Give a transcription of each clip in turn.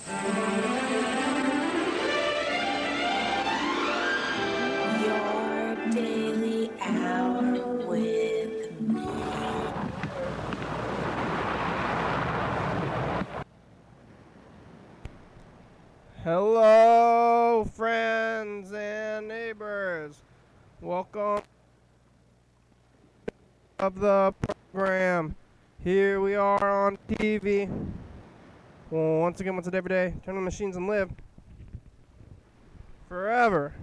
Your daily hour with me. Hello, friends and neighbors. Welcome of the program. Here we are on TV. Well, once again, once a day, every day. Turn on the machines and live forever.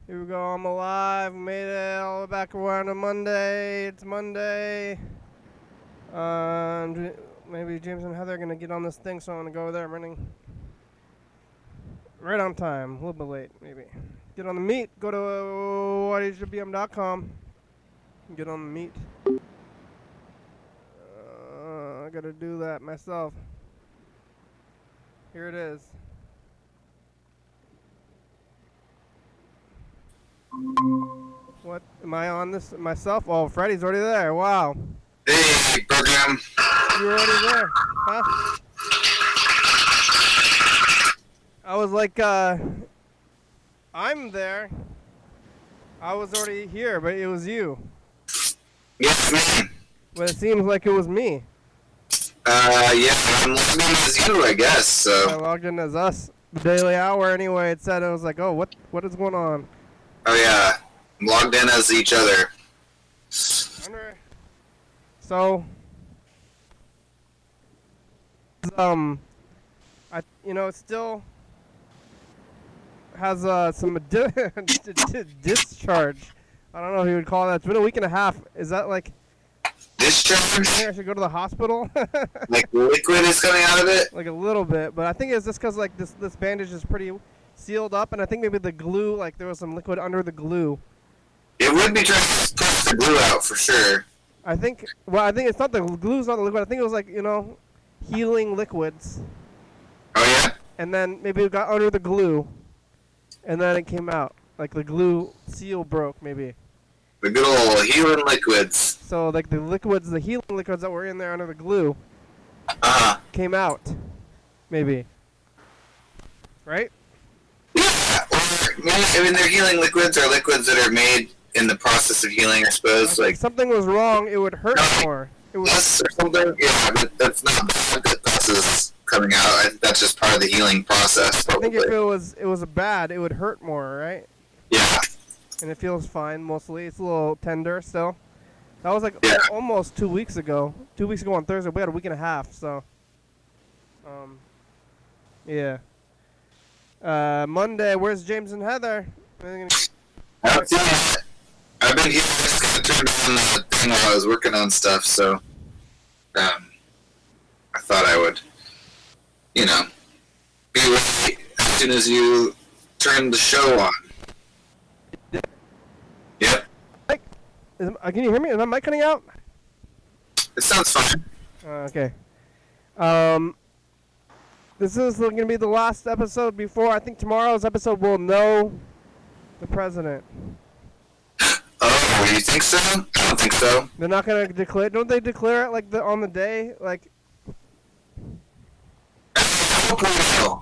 Here we go. I'm alive. Made it all the way back around to Monday. It's Monday. Maybe James and Heather are gonna get on this thing, so I'm gonna go over there. I'm running right on time. A little bit late, maybe. Get on the meet. Go to YDHWM.com. Get on the meet. I gotta do that myself. Here it is. What? Am I on this myself? Oh, Freddy's already there. Wow. Hey, program. You're already there. Huh? I was like, I'm there. I was already here, but it was you. Yes, man. But it seems like it was me. Yeah, I'm logged in as you, I guess, so. I logged in as us. The Daily Hour, anyway, it said, I was like, oh, what is going on? Oh, yeah. I'm logged in as each other. So, it still has some discharge. I don't know if you would call that. It's been a week and a half. Is that like Discharge? I think I should go to the hospital? Like liquid is coming out of it? Like a little bit, but I think it's just because like this bandage is pretty sealed up, and I think maybe the glue, like there was some liquid under the glue. It would be trying to push the glue out for sure. I think it's not the glue's not the liquid. I think it was like, healing liquids. Oh, yeah? And then maybe it got under the glue, and then it came out. Like the glue seal broke, maybe. The good old healing liquids. So like the healing liquids that were in there under the glue, came out, maybe. Right? Yeah, or they're healing liquids or liquids that are made in the process of healing, I suppose. If something was wrong, it would hurt more. It would. Or something? Yeah, but that's not bad that this is coming out. I think that's just part of the healing process. Probably. I think if it was bad, it would hurt more, right? Yeah. And it feels fine mostly. It's a little tender still. That was like almost 2 weeks ago. 2 weeks ago on Thursday. We had a week and a half, so. Yeah. Monday, where's James and Heather? I don't see it. I've been here just kind of turned on the thing while I was working on stuff, so I thought I would, be ready as soon as you turn the show on. Yep. Can you hear me? Is my mic cutting out? It sounds fine. Okay. This is going to be the last episode before, I think tomorrow's episode will know the president. Oh, you think so? I don't think so. They're not going to declare, don't they declare it like on the day? Like, I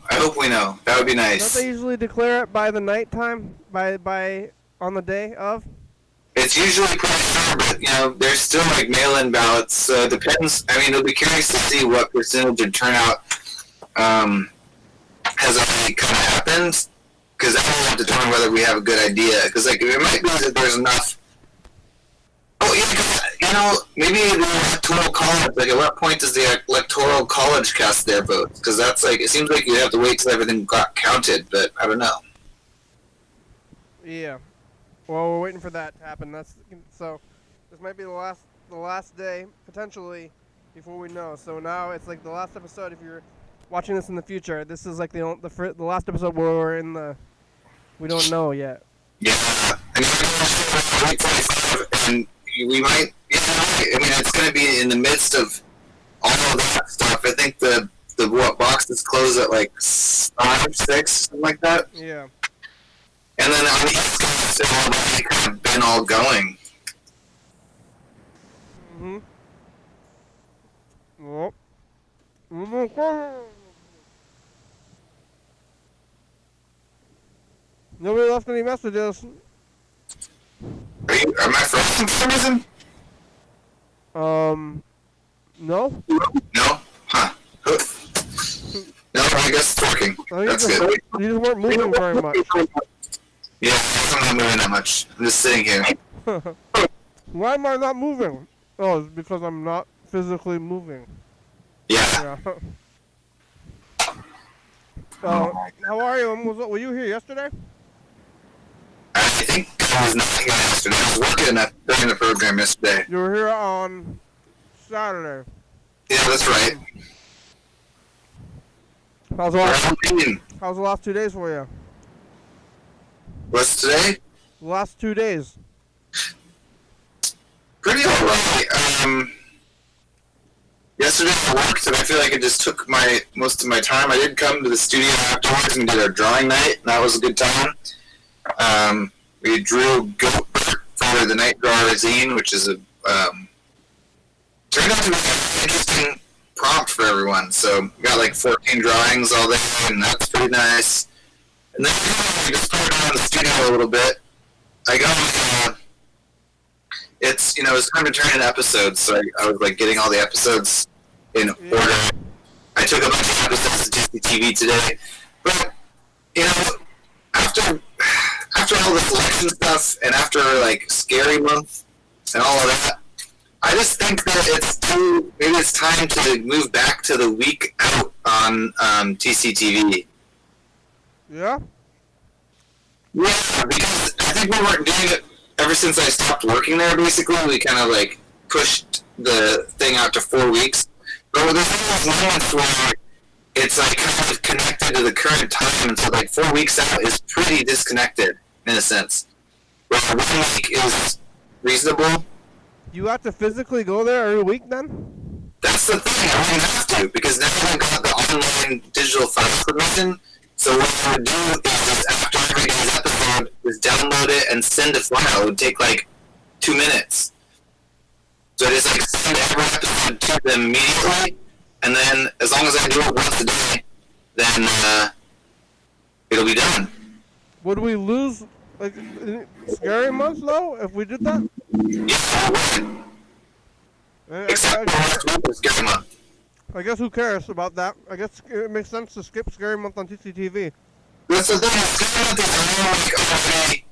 hope we know. That would be nice. don't they usually declare it by the nighttime? By on the day of? It's usually pretty soon, but, there's still, mail-in ballots, so it depends. I mean, it'll be curious to see what percentage of turnout has already kind of happened, because that will determine whether we have a good idea. Because, it might be that there's enough. Oh, yeah, maybe the electoral college, at what point does the electoral college cast their votes? Because that's, it seems like you have to wait till everything got counted, but I don't know. Yeah. Well, we're waiting for that to happen. So this might be the last day potentially before we know. So now it's like the last episode. If you're watching this in the future, this is like the last episode where we don't know yet. Yeah, and we might. It's going to be in the midst of all of that stuff. I think the boxes close at 5, 6, something like that. Yeah. And then on the East Coast, it's already kind of been all going. Mm-hmm. Well. Nobody left any messages. Am I frozen for some reason? No? No? Huh. No, I guess it's working. That's good. You just weren't moving very much. Yeah, I'm not moving that much. I'm just sitting here. Why am I not moving? Oh, it's because I'm not physically moving. Yeah. How are you? Were you here yesterday? I think I was not here yesterday. I was working during the program yesterday. You were here on Saturday. Yeah, that's right. How's the last 2 days for you? What's today? The last 2 days. Pretty alright. Yesterday I worked and I feel like it just took most of my time. I did come to the studio afterwards and did our drawing night, and that was a good time. We drew Goat for the Night Drawer zine, which is turned out to be an interesting prompt for everyone. So we got like 14 drawings all there, and that's pretty nice. And then we just put around the studio a little bit. I got it's time to turn in episodes, so I was like getting all the episodes in order. I took a bunch of episodes to Disney TV today, but after all this election stuff and after like Scary Month and all of that, I just think that maybe it's time to move back to the week out on TCTV. Yeah? Yeah, because I think we weren't doing it ever since I stopped working there, basically. We kind of like pushed the thing out to 4 weeks. But there's those moments where it's like kind of connected to the current time, and so like 4 weeks out is pretty disconnected in a sense. Where 1 week is reasonable. You have to physically go there every week then? That's the thing, I wouldn't have to, because now I've got the online digital file submission. So what I would do is just after every day's episode, is download it and send a file. It would take like 2 minutes. So I just like send every episode to them immediately, and then as long as I do it once a day, then it'll be done. Would we lose like Scary Month though if we did that? Yeah, I would. Except for last week was Scary Month. I guess who cares about that? I guess it makes sense to skip Scary Month on TCTV. That's the thing. Scary Month is already.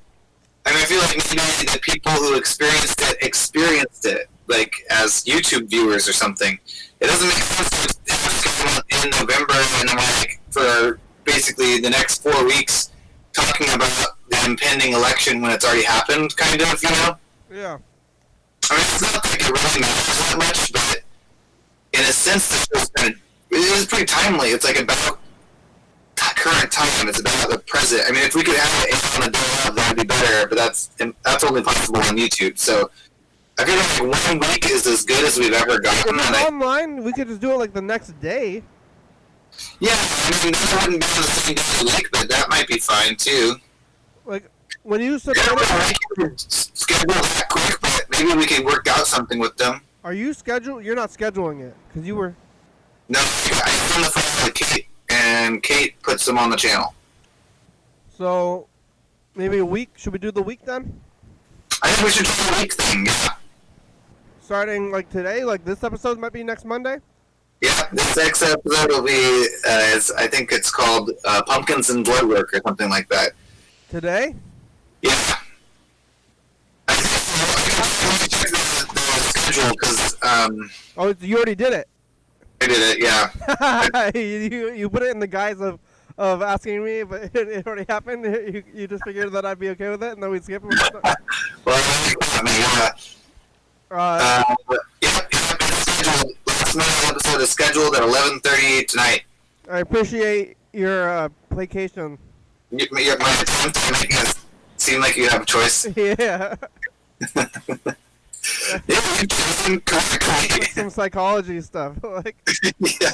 I mean, I feel like maybe the people who experienced it, like as YouTube viewers or something. It doesn't make sense to have Scary Month in November and then like for basically the next 4 weeks talking about the impending election when it's already happened, kind of, Yeah. I mean, it's not like it really matters that much, but in a sense, the show's it is pretty timely. It's like about current time. It's about the present. I mean, if we could have it on a day of, that would be better, but that's only possible on YouTube. So I feel like 1 week is as good as we've ever gotten. If it's online, we could just do it like the next day. Yeah, I mean, that wouldn't be on the same day of the week, but that might be fine too. Like, when you said... Schedule that quick, but maybe we could work out something with them. Are you scheduled? You're not scheduling it, because you were... No, I on the phone with Kate, and Kate puts them on the channel. So, maybe a week? Should we do the week then? I think we should do the week thing, yeah. Starting, like, today? Like, this episode might be next Monday? Yeah, this next episode will be, I think it's called Pumpkins and Blood Work or something like that. Today? Yeah. I think check the schedule, because... Oh, you already did it. I did it, yeah. you put it in the guise of asking me, but it already happened. You just figured that I'd be okay with it, and then we'd skip it. Well, I mean, it's scheduled. Last night's episode is scheduled at 11:30 tonight. I appreciate your placation. My attempt to make it seem like you have a choice. Yeah. Yeah, you're doing correctly. Some psychology stuff. Like, Yeah.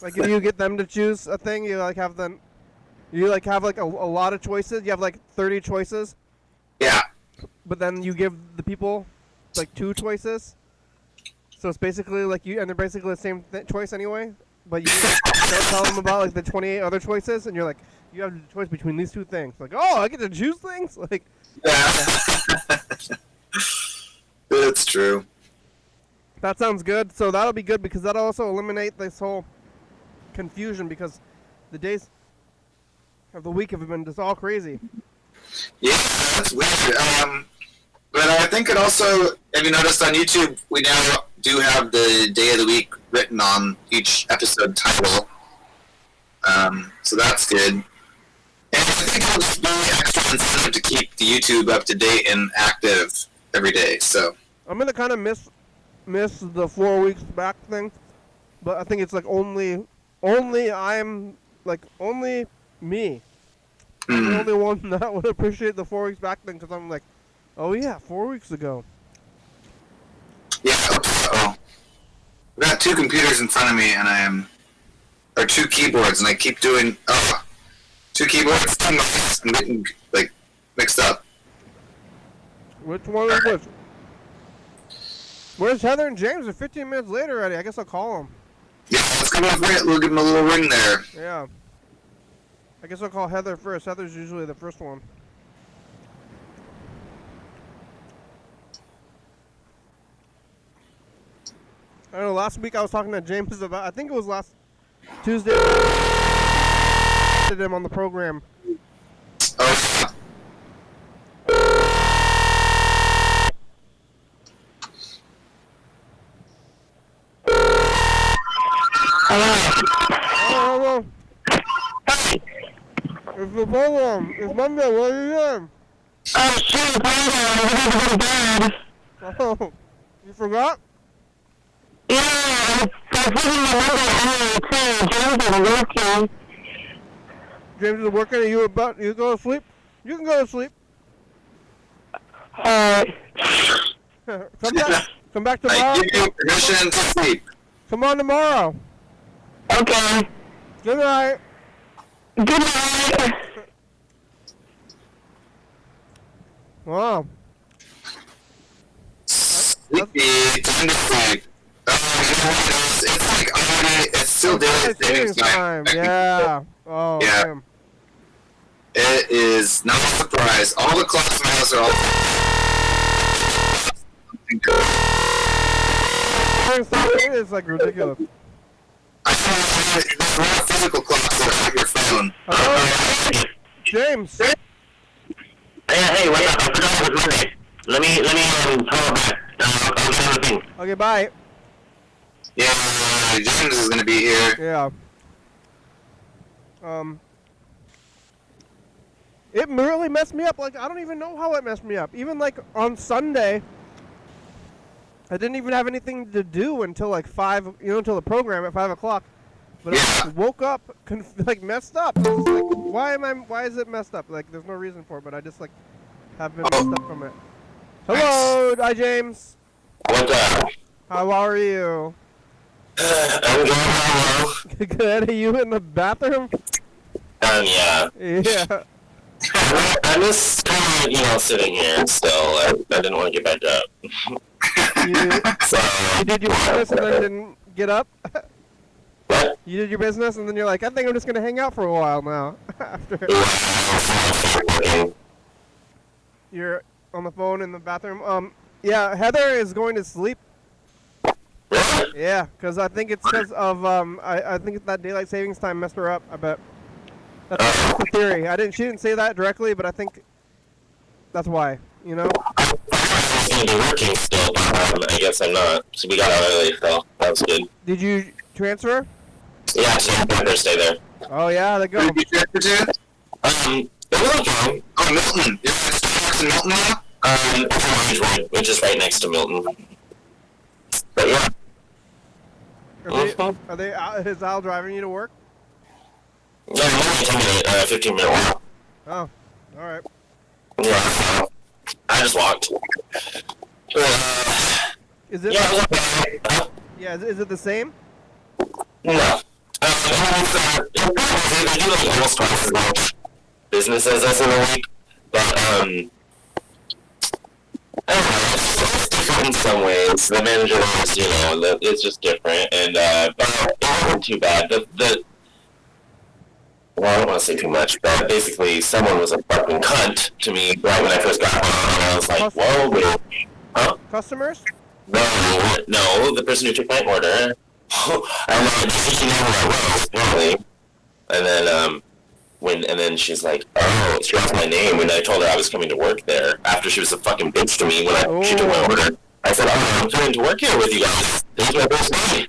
like if you get them to choose a thing, you have like a lot of choices. You have like 30 choices. Yeah. But then you give the people like 2 choices. So it's basically like and they're basically the same choice anyway. But you don't tell them about like the 28 other choices, and you're like, you have the choice between these two things. Like, oh, I get to choose things. Like, Yeah. It's true. that sounds good. So that'll be good because that'll also eliminate this whole confusion because the days of the week have been just all crazy. Yeah, that's weird. But I think it also, have you noticed on YouTube, we now do have the day of the week written on each episode title. So that's good. And I think it'll just be extra incentive to keep the YouTube up to date and active every day. So I'm gonna kind of miss the 4 weeks back thing, but I think it's like only me. I'm the only one that would appreciate the 4 weeks back thing because I'm like, oh yeah, 4 weeks ago. yeah. Oh, I've got two computers in front of me, and or two keyboards, and I keep doing two keyboards, two mics, and getting like mixed up. Which one is which? Where's Heather and James? They're 15 minutes later already. I guess I'll call them. Yeah, let's give them a little ring there. Yeah. I guess I'll call Heather first. Heather's usually the first one. I don't know, last week I was talking to James about, I think it was last Tuesday, I did him on the program. Oh, Hello. It's the program. It's Monday. What are you doing? Oh, shit, bad. Oh, you forgot? Yeah, I was looking at the number too. James is working and you go to sleep? You can go to sleep. Come back tomorrow. I give you permission to sleep. Come on tomorrow. Okay. Good night. Good night. Wow. Sleepy, time to sleep. It's like already, it's still daylight savings time. Yeah. Oh, yeah. damn. It is not a surprise. All the clocks in my house are all. It is like ridiculous. I know there's a lot of physical clocks that have your phone. Hello? James. Hey, wait up. I forgot it was Monday. Let me call back. I'll do the thing. Okay, bye. Yeah, James is gonna be here. Yeah. It really messed me up. Like, I don't even know how it messed me up. Even, like, on Sunday, I didn't even have anything to do until, like, 5, until the program at 5 o'clock. But I woke up, messed up. It's like, why is it messed up? Like, there's no reason for it, but I just, like, have been messed up from it. Hello, hi, James. What's up? How are you? I'm doing well. Good. Are you in the bathroom? Yeah. Yeah. I'm just kind of, sitting here still. I didn't want to get back up. You did your business and then didn't get up? What? You did your business and then you're like, I think I'm just going to hang out for a while now. After you're on the phone in the bathroom. Yeah, Heather is going to sleep. Really? Yeah, because I think it's because of, I think that daylight savings time messed her up, I bet. That's the theory. She didn't say that directly, but I think that's why, I was going to be working still, but I guess I'm not. So we got out early, so that was good. Did you transfer? Yeah, so I'm going to stay there. Oh, yeah, there you go. Who did you transfer to? It was okay. Oh, Milton. You're at Starbucks in Milton now? Which is right next to Milton. But yeah. Is Al driving you to work? Yeah, I'm only 15 minute walk. Oh, alright. Yeah, I just walked. Is it? Yeah, okay. Yeah, is it the same? No. They do like almost twice as much business as us in a week, but I don't know, it's different in some ways. The manager is, it's just different, and but it wasn't too bad. The well, I don't want to say too much, but basically someone was a fucking cunt to me right when I first got home, and I was like, whoa, dude. Huh? Customers? No, the person who took my order. And then she knew who I was, apparently. And then she's like, oh, she asked my name when I told her I was coming to work there. After she was a fucking bitch to me when she took my order. I said, oh, I'm coming to work here with you guys. This is my first name.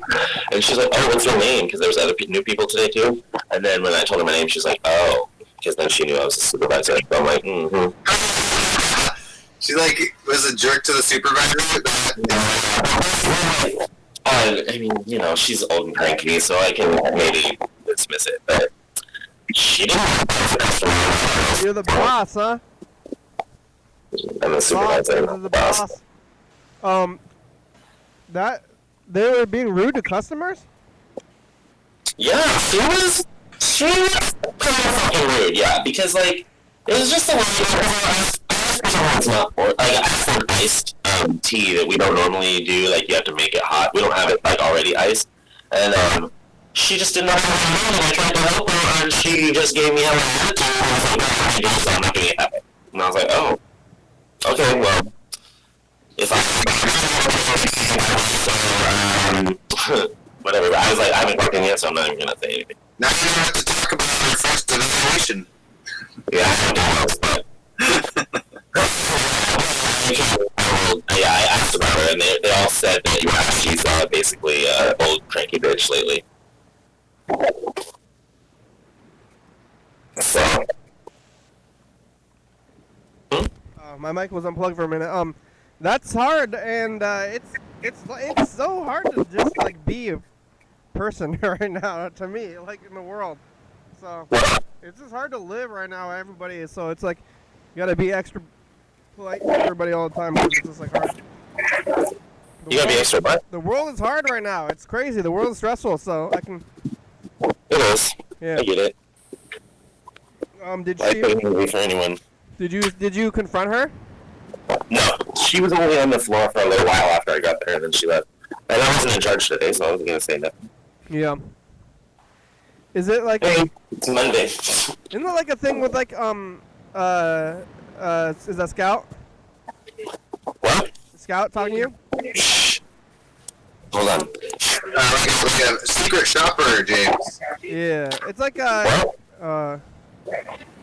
And she's like, oh, what's your name? Because there was other new people today, too. And then when I told her my name, she's like, oh. Because then she knew I was a supervisor. So I'm like, mm-hmm. She, like, was a jerk to the supervisor? I mean, you know, she's old and cranky, so I can maybe dismiss it. But she didn't. You're the boss, huh? I'm the supervisor. Boss, the boss. That they were being rude to customers? Yeah, she was kind of fucking rude, yeah, because, like, it was just the way it's not, like, I for iced tea that we don't normally do, like, you have to make it hot. We don't have it, like, already iced. And, she just didn't know how to do it. I tried to help her, and she just gave me hell of an attitude. I was like, no, I do, so I'm not doing it happen. And I was like, oh, okay, well, if I whatever. I was like, I haven't working yet, so I'm not even gonna say anything. Now you don't have to talk about your first evaluation. Yeah, I don't know, but yeah, I asked about her, and they all said that she's basically an old cranky bitch lately. So. My mic was unplugged for a minute. That's hard, and it's so hard to just like be a person right now to me, like in the world. So it's just hard to live right now. Everybody is, so it's like you gotta be extra polite to everybody all the time because it's just like hard. You gotta be extra what? The world is hard right now. It's crazy. The world is stressful. So I can. It is. Yeah. I get it. Did I she? couldn't be for anyone. Did you confront her? No, she was only on the floor for a little while after I got there, and then she left. And I wasn't in charge today, so I wasn't gonna say nothing. Yeah. Is it like? Hey, it's Monday. Isn't it like a thing with like is that Scout? What? Scout talking to you? Shh. Hold on. Like a secret shopper, James. Yeah, it's like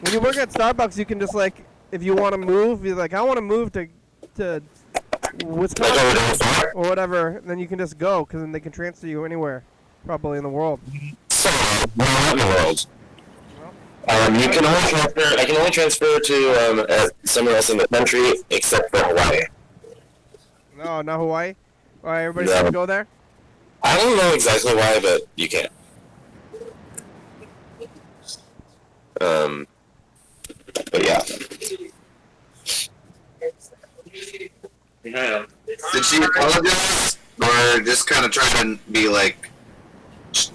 when you work at Starbucks, you can just like, if you want to move, you're like, I want to move to Wisconsin or whatever, then you can just go, because then they can transfer you anywhere, probably in the world. So, not in the world. You can only transfer. I can only transfer to somewhere else in the country, except for Hawaii. No, not Hawaii. All right, everybody's gonna go there. I don't know exactly why, but you can. But yeah. Yeah. Did she apologize, or just kind of try to be like,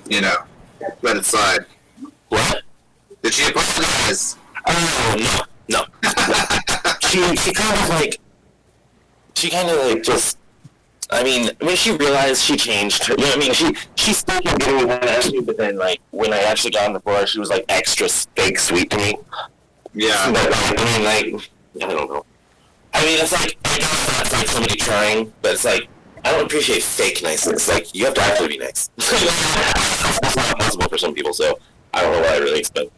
you know, let it slide? What? Did she apologize? Oh, no. She kind of like just. I mean, she realized she changed. You know what I mean? She still kept getting me that attitude, but then like when I actually got on the floor, she was like extra fake sweet to me. Yeah. But, I mean, like, I don't know. I mean, it's like, I know it's like somebody trying, but it's like, I don't appreciate fake niceness. Like, you have to actually be nice. That's not possible for some people, so I don't know what I really expect.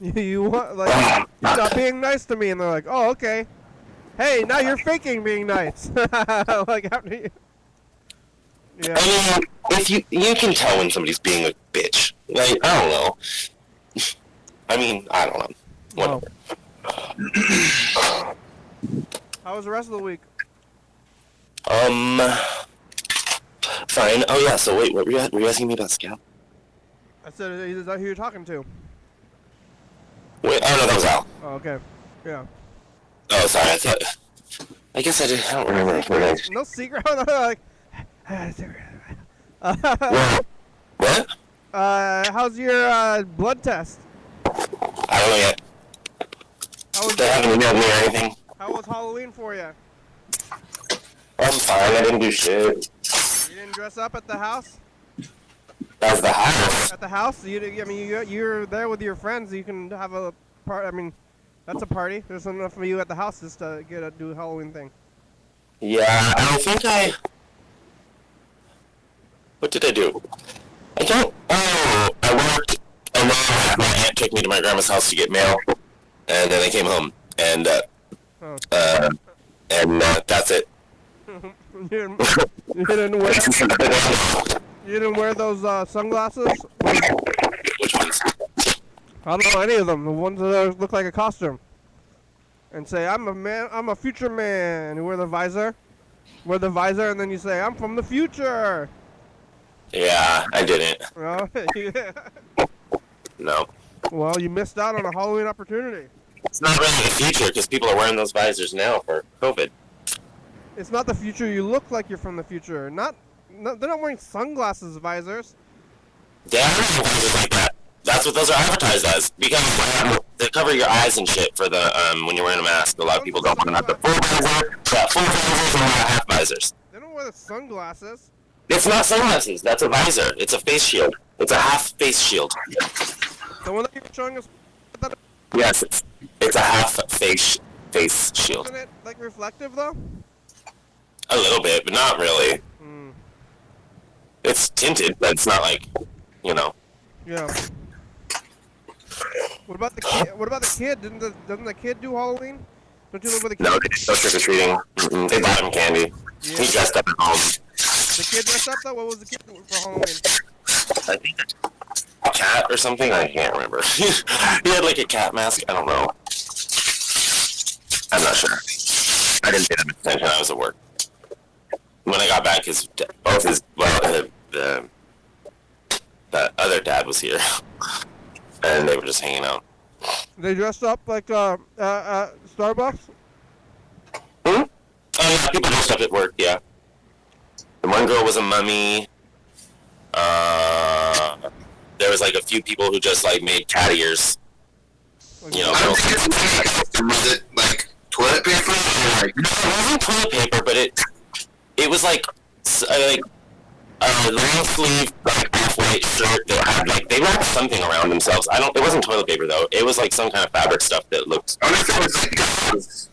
You want, like, stop being nice to me, and they're like, oh, okay. Hey, now you're faking being nice. Like, after you. Yeah. I mean, if you can tell when somebody's being a bitch. Like, I don't know. I mean, I don't know. Whatever. Oh. How was the rest of the week? Fine. Oh yeah. So wait, what were you asking me about Scout? I said, is that who you're talking to? Wait. Oh no, that was Al. Oh, okay. Yeah. Oh, sorry. I guess I didn't. I don't remember. No secret. Like, I got a secret. What? How's your blood test? I don't know yet. They haven't emailed me or anything. How was Halloween for you? I'm fine. I didn't do shit. You didn't dress up at the house? That's the house. At the house? I mean, you're there with your friends. You can have a part. I mean, that's a party. There's enough of you at the house just to do a Halloween thing. Yeah, I think What did I do? I don't. Oh, I worked, and then my aunt took me to my grandma's house to get mail, and then I came home, and that's it. you didn't wear those sunglasses? Which ones? I don't know any of them. The ones that look like a costume. And say, I'm a man. I'm a future man. You wear the visor. Wear the visor, and then you say, I'm from the future. Yeah, I didn't. Oh, yeah. No. Well, you missed out on a Halloween opportunity. It's not really the future because people are wearing those visors now for COVID. It's not the future. You look like you're from the future. They're not wearing sunglasses visors. They are wearing visors like that. That's what those are advertised as. Because they cover your eyes and shit for the when you're wearing a mask. A lot of people don't want to have the full visor. Full visors and half visors. They don't wear the sunglasses. It's not sunglasses. That's a visor. It's a face shield. It's a half face shield. The one that you were showing us. Yes, it's a half face shield. Isn't it like reflective though? A little bit, but not really. Mm. It's tinted, but it's not like, you know. Yeah. What about the kid? What about the kid? Doesn't the kid do Halloween? Don't you live with a kid? No, they didn't go trick or treating. Mm-mm. They bought him candy. Yeah. He dressed up at home. The kid dressed up though. What was the kid doing for Halloween? I think a cat or something. I can't remember. He had like a cat mask. I don't know. I'm not sure. I didn't pay that much attention. I was at work. When I got back, the other dad was here, and they were just hanging out. They dressed up like Starbucks. Hmm? Oh yeah, people dressed up at work. Yeah. The one girl was a mummy. There was like a few people who just like made cat ears. You know. I don't think it's was it like toilet paper? Or like, No, it wasn't toilet paper, but it was like a long sleeve like off-white shirt that had like they wrapped something around themselves. It wasn't toilet paper though. It was like some kind of fabric stuff that looked. I wonder if it was like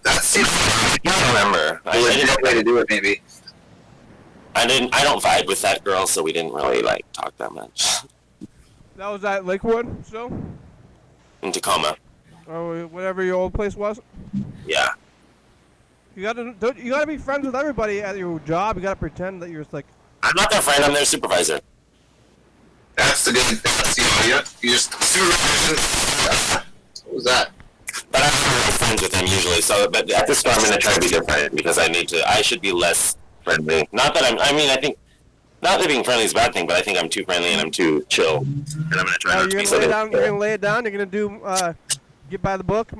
that seems I don't remember. a legit way to do it, maybe. I don't vibe with that girl, so we didn't really like talk that much. That was at Lakewood still. In Tacoma. Or whatever your old place was. Yeah. You gotta be friends with everybody at your job. You gotta pretend that you're just like. I'm not their friend. I'm their supervisor. That's the good. That's you just supervision. What was that? But I'm not really friends with them usually. So, but at this time, I'm gonna try to be different because I should be less friendly. Not that I think. Not that being friendly is a bad thing, but I think I'm too friendly and I'm too chill. And I'm gonna try not to be so. You're gonna lay it down. You're gonna do get by the book.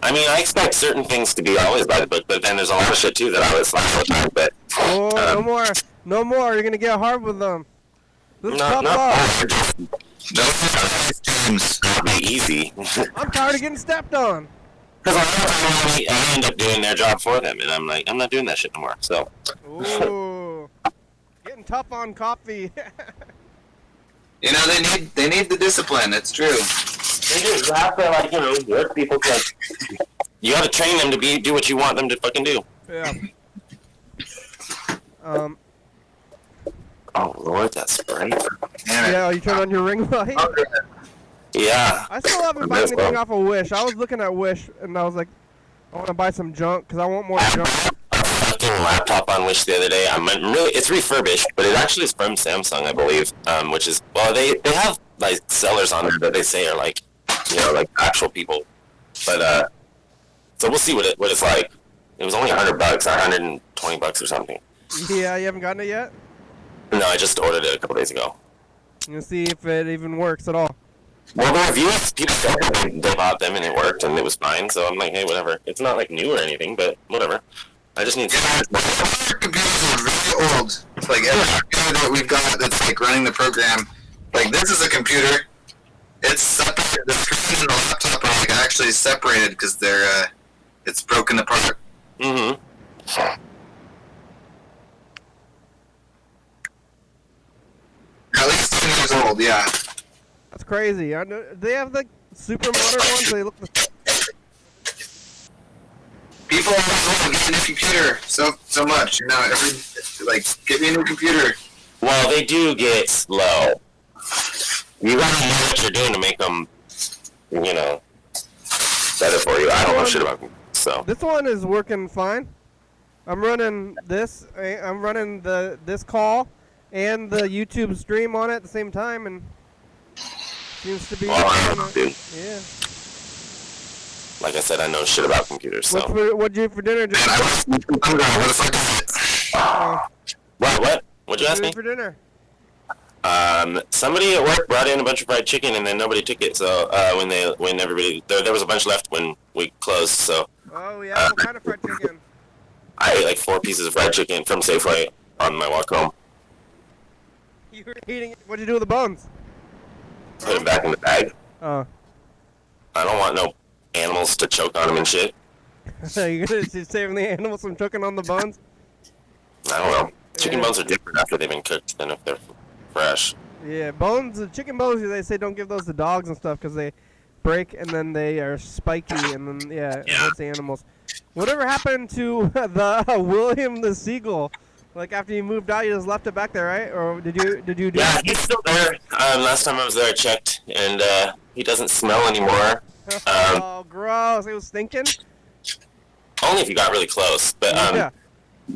I mean, I expect certain things to be always by the book, but then there's a lot of shit too that I was like all the time. But no more. You're gonna get hard with them. Let's not off. Not be easy. I'm tired of getting stepped on. Because a lot of times I end up doing their job for them, and I'm like, I'm not doing that shit no more. So. Ooh, getting tough on coffee. You know, they need the discipline. It's true. They do. You have to work people to. You got to train them to do what you want them to fucking do. Yeah. Oh Lord, that's bright. Yeah, you turn on your ring light. Yeah. I still haven't bought anything off of Wish. I was looking at Wish and I was like, I want to buy some junk because I want more junk. A fucking laptop on Wish the other day. It's refurbished, but it actually is from Samsung, I believe. Which is they have like sellers on there that they say are like, like actual people. But so we'll see what it's like. It was only $100 or $120 or something. Yeah, you haven't gotten it yet? No, I just ordered it a couple days ago. You'll see if it even works at all. Well, the reviews, people said they bought them and it worked and it was fine, so I'm like, hey, whatever. It's not like new or anything, but whatever. I just need to... Our computers are really old. It's like every computer that we've got that's like running the program, like this is a computer. It's separated. The screen and the laptop are like actually separated because they're it's broken apart. Mm-hmm. At least years old. Yeah. That's crazy. I know, they have like super modern ones. They look. People always want to get a new computer so much. You know, get me a new computer. Well, they do get slow. You gotta know what you're doing to make them, better for you. I don't know shit about them, so. This one is working fine. I'm running this. I'm running this call and the YouTube stream on it at the same time, and seems to be. Dude. Yeah. Like I said, I know shit about computers, so. What'd you eat for dinner? What? What'd you ask me? For dinner? Somebody at work brought in a bunch of fried chicken, and then nobody took it. So when everybody there was a bunch left when we closed. So. Oh yeah, what kind of fried chicken? I ate like 4 pieces of fried chicken from Safeway on my walk home. You were eating it. What'd you do with the bones? Put them back in the bag. Oh. I don't want no animals to choke on them and shit. You're gonna saving the animals from choking on the bones? I don't know. Chicken bones are different after they've been cooked than if they're fresh. Yeah, chicken bones, they say don't give those to dogs and stuff because they break and then they are spiky and then, it hurts the animals. Whatever happened to the William the Seagull? Like after you moved out, you just left it back there, right? Or did you do Yeah, he's still there. Last time I was there, I checked, and he doesn't smell anymore. Oh, gross. It was stinking? Only if you got really close. But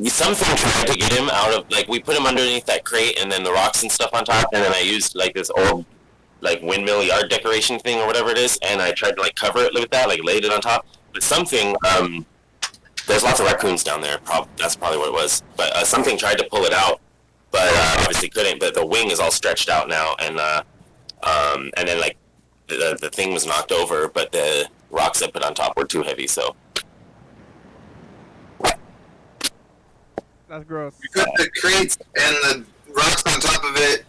something tried to get him out of, like, we put him underneath that crate and then the rocks and stuff on top, and then I used, like, this old, like, windmill yard decoration thing or whatever it is, and I tried to, like, cover it with that, like, laid it on top. But something, there's lots of raccoons down there. That's probably what it was. But something tried to pull it out, but obviously couldn't. But the wing is all stretched out now, and then, like, the thing was knocked over, but the rocks I put on top were too heavy, so. That's gross. You put the crates and the rocks on top of it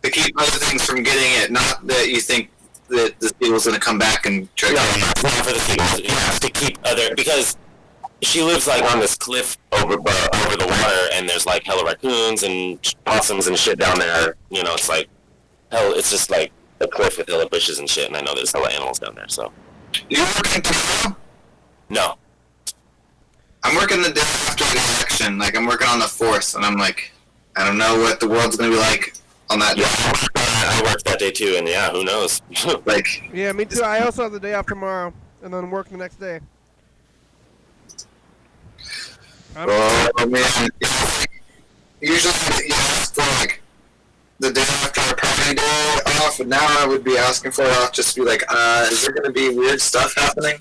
to keep other things from getting it, not that you think that the seagull's going to come back and try to... No, not for the seagulls. You have to keep because she lives, like, on this cliff over the water, and there's, like, hella raccoons and possums and shit down there. You know, it's like, it's just, like, a cliff with hella bushes and shit, and I know there's hella animals down there, so. You're working tomorrow? No. I'm working the day after the election. Like, I'm working on the 4th, and I'm like, I don't know what the world's going to be like on that day. I work that day, too, and yeah, who knows? Yeah, me too. I also have the day off tomorrow, and then work the next day. Oh, man. Usually, you ask for, like, the day after a party day off, and now I would be asking for it off just to be like, is there going to be weird stuff happening?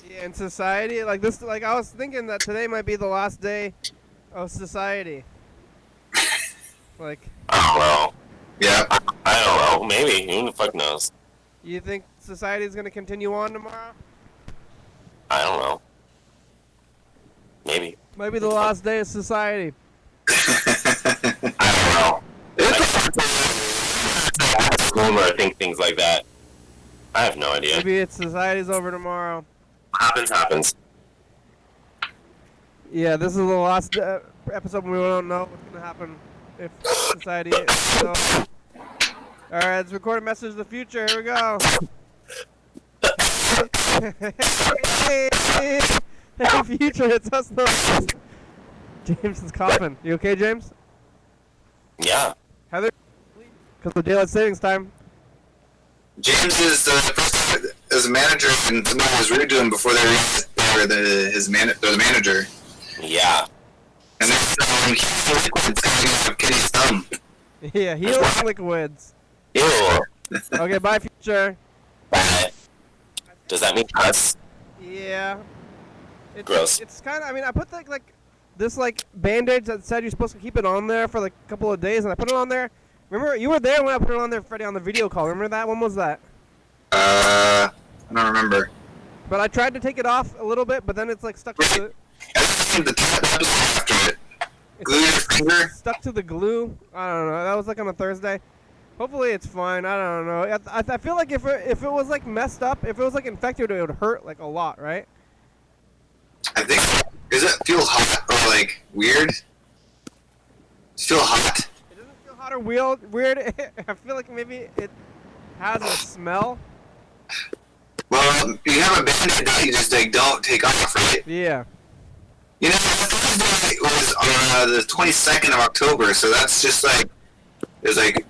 Yeah, in society, like this, like I was thinking that today might be the last day of society. Like. I don't know. Yeah. I don't know. Maybe. Who the fuck knows? You think society is going to continue on tomorrow? I don't know. Maybe. Might be the last day of society. I don't know. Rumor, think things like that. I have no idea. Maybe it's society's over tomorrow. Happens. Yeah, this is the last episode when we don't know what's going to happen if society is. So, alright, let's record a message to the future. Here we go. Hey, future, it's us. James is coughing. You okay, James? Yeah. Heather? Because of daylight savings time. James is as a manager, and somebody was rude to him before they were the manager. Yeah. And then he's liquid Kitty's thumb. Yeah, heals liquids. Ew. Okay, bye, future. Bye. Does that mean us? Yeah. Gross. It's kind of. I mean, I put this bandage that said you're supposed to keep it on there for like a couple of days, and I put it on there. Remember, you were there when I put it on there, Freddy, on the video call. Remember that? When was that? I don't remember. But I tried to take it off a little bit, but then it's like stuck to the... The episode after it. Glue your finger? Stuck to the glue. I don't know. That was like on a Thursday. Hopefully it's fine. I don't know. I feel like if it was like messed up, if it was like infected, it would hurt like a lot, right? I think. Does it feel hot or like weird? Does it feel hot? It doesn't feel Powder weird? I feel like maybe it has a smell. Well, you have a Band-Aid that you just like don't take off, right? Yeah. You know, Thursday was on the 22nd of October, so that's just like there's like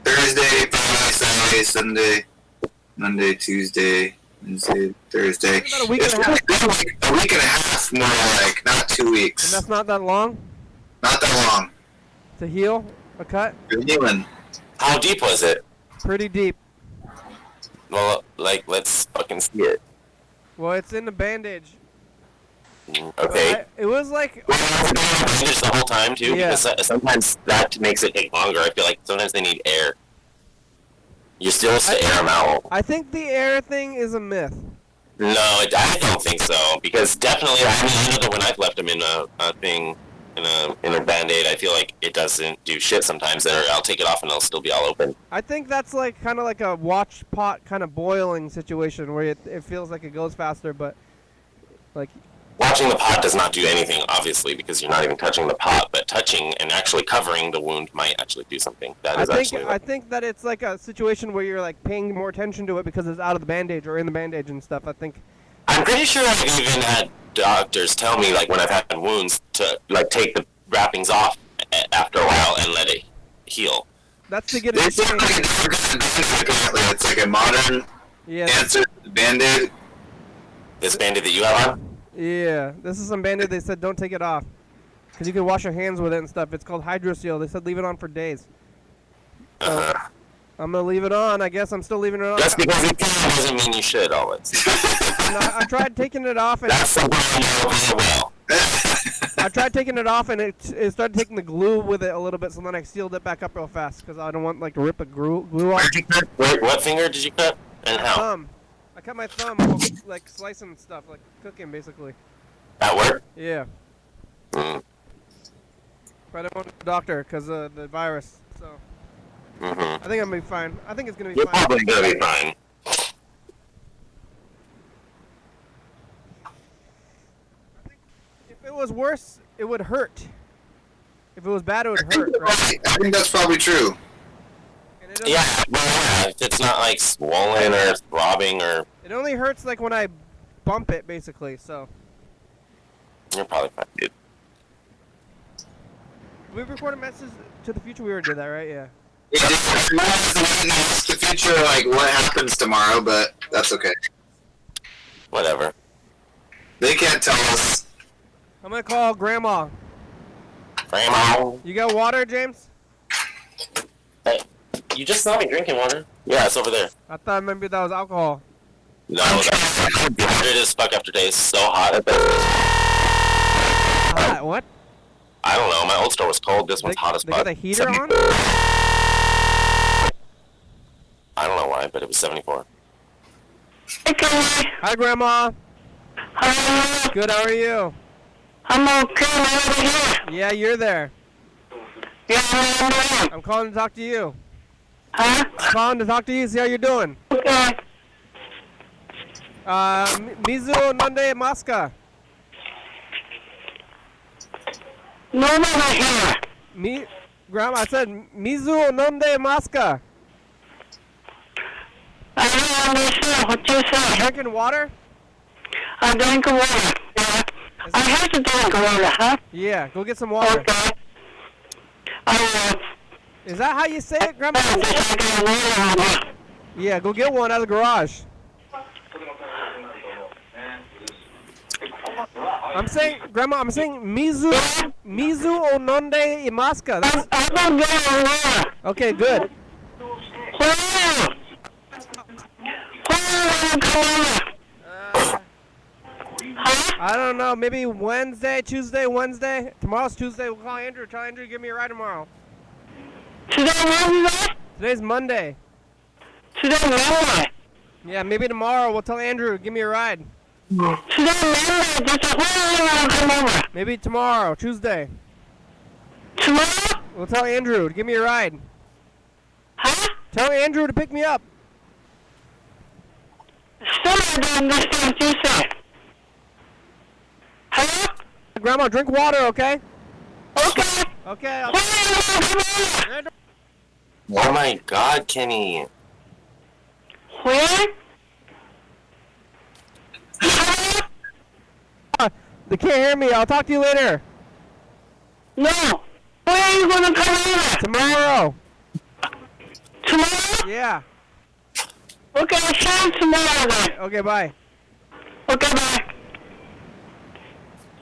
Thursday, Friday, Saturday, Sunday, Monday, Tuesday, Wednesday, Thursday. About a week and a half. A week and a half more, like not 2 weeks. And that's not that long Not that long. to heal a cut? You're healing. How deep was it? Pretty deep. Well, like, let's fucking see it. Well, it's in the bandage. Okay. It was like... Bandage the whole time, too? Yeah. Because sometimes that makes it take longer. I feel like sometimes they need air. You're still supposed to air them out. I think the air thing is a myth. No, I don't think so. Because definitely, I know that when I've left them in a thing, in a Band-Aid, I feel like it doesn't do shit sometimes. Or I'll take it off and it'll still be all open. I think that's like kind of like a watch pot kind of boiling situation where it feels like it goes faster, but like... Watching the pot does not do anything, obviously, because you're not even touching the pot, but touching and actually covering the wound might actually do something. I think that it's like a situation where you're like paying more attention to it because it's out of the bandage or in the bandage and stuff. I think. I'm pretty sure I've even had doctors tell me, like, when I've had wounds, to like take the wrappings off after a while and let it heal. That's to get it. It's it's like a modern answer to the Band-Aid. This Band-Aid that you have on? Yeah, this is some Band-Aid. They said don't take it off because you can wash your hands with it and stuff. It's called Hydroseal. They said leave it on for days. So I'm gonna leave it on. I guess I'm still leaving it on. Just because you can doesn't mean you should always. No, I tried taking it off and That's something you know very well. I tried taking it off and it started taking the glue with it a little bit. So then I sealed it back up real fast because I don't want like to rip a glue off. Wait, what finger did you cut and how? Thumb. I cut my thumb like slicing stuff, like cooking basically. At work? Yeah. Mm. But I don't want the doctor because of the virus. So Mm-hmm. I think I'm gonna be fine. I think it's gonna be You're fine. probably gonna be fine. If it was worse, it would hurt. If it was bad, it would hurt. Right? I think that's probably true. And it doesn't- Yeah, well, yeah, if it's not like swollen or throbbing or It only hurts like when I bump it, basically. So you're probably fine, dude. we recorded messages to the future. We already did that, right? Yeah. Yeah, it's the future, like what happens tomorrow, but that's okay. Whatever. They can't tell us. I'm gonna call Grandma. Grandma. You got water, James? Hey, you just saw me drinking water. Yeah, it's over there. I thought maybe that was alcohol. No, I'm dehydrated as fuck after days. So hot. What? I don't know. My old store was cold. This one's hot as They fuck. got the heater on? I don't know why, but it was 74. Okay. Hi, Grandma. Hello. Good. How are you? I'm okay. I'm over here. Yeah, you're there. Yeah, I'm I'm calling to talk to you. Huh? I'm calling to talk to you. See how you're doing. Okay. Mizu Nonde Maska. No, over here. Grandma, I said Mizu Nonde Maska. I don't understand what you say. Drinking water? I drink water. Yeah. I have to drink water, huh? Yeah, go get some water. Okay. Is that how you say it, Grandma? Just drinking water. Yeah, go get one out of the garage. I'm saying, Grandma, I'm saying Mizu Ononde Imaska. That's, I don't get water. okay, good. Where? Huh? I don't know, maybe Wednesday, Tuesday, Wednesday. Tomorrow's Tuesday. We'll call Andrew. Tell Andrew to give me a ride tomorrow. Today Wednesday? Today's Monday. Today Monday. Yeah, maybe tomorrow we'll tell Andrew to give me a ride. Today Monday. Just when you want to come over? Maybe tomorrow, Tuesday. Tomorrow? We'll tell Andrew to give me a ride. Huh? Tell Andrew to pick me up. Still I don't understand what you said. Hello? Grandma, drink water, okay? Okay. Okay. When you want to come over? Oh my God, Kenny. Where? They can't hear me. I'll talk to you later. No. Where are you gonna come over? Tomorrow. Tomorrow? Yeah. Okay, I'll see you tomorrow then. Okay, bye. Okay, bye.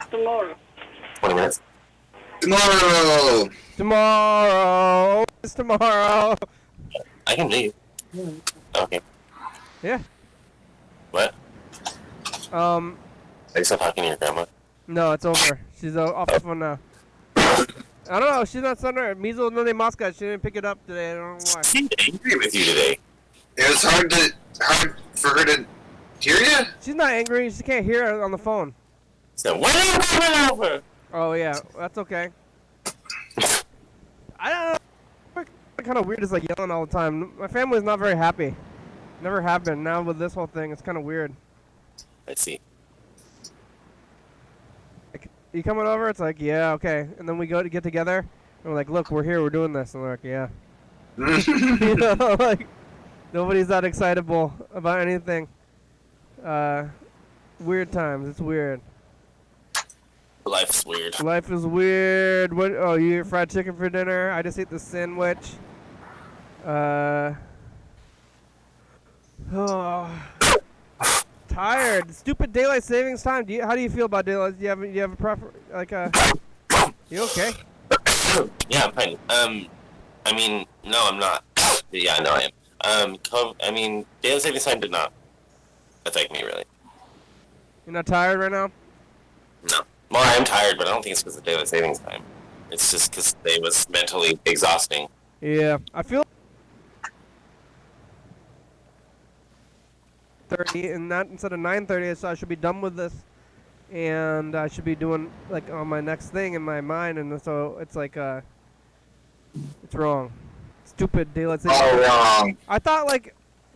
Tomorrow. 20 minutes. Tomorrow. Tomorrow. It's tomorrow. I can leave. Okay. Yeah. What? Are you still talking to your grandma? No, it's over. She's off the phone now. I don't know. She's not sending her. Measles no de mosca. She didn't pick it up today. I don't know why. She's angry with you today. It was hard for her to hear you. She's not angry. She can't hear it on the phone. So when are you coming over? Oh yeah, that's okay. I don't know. Kind of weird is like yelling all the time. My family's not very happy. Never have been. Now with this whole thing, it's kind of weird. Let's see. Like, you coming over? It's like, yeah, okay. And then we go to get together, and we're like, look, we're here, we're doing this. And they're like, yeah. You know, like, nobody's that excitable about anything. Weird times. It's weird. Life's weird. Life is weird. What? Oh, you ate fried chicken for dinner? I just ate the sandwich. Oh, tired. Stupid daylight savings time. How do you feel about daylight? Do you have a prefer? You okay? Yeah, I'm fine. I mean, no, I'm not. Yeah, no, I am. Daylight savings time did not affect me really. You're not tired right now? No. Well, I am tired, but I don't think it's because of daylight savings time. It's just because it was mentally exhausting. Yeah, I feel 30 and not instead of 9:30, so I should be done with this, and I should be doing like on my next thing in my mind, and so it's like it's wrong. Stupid daylight savings. All wrong. I thought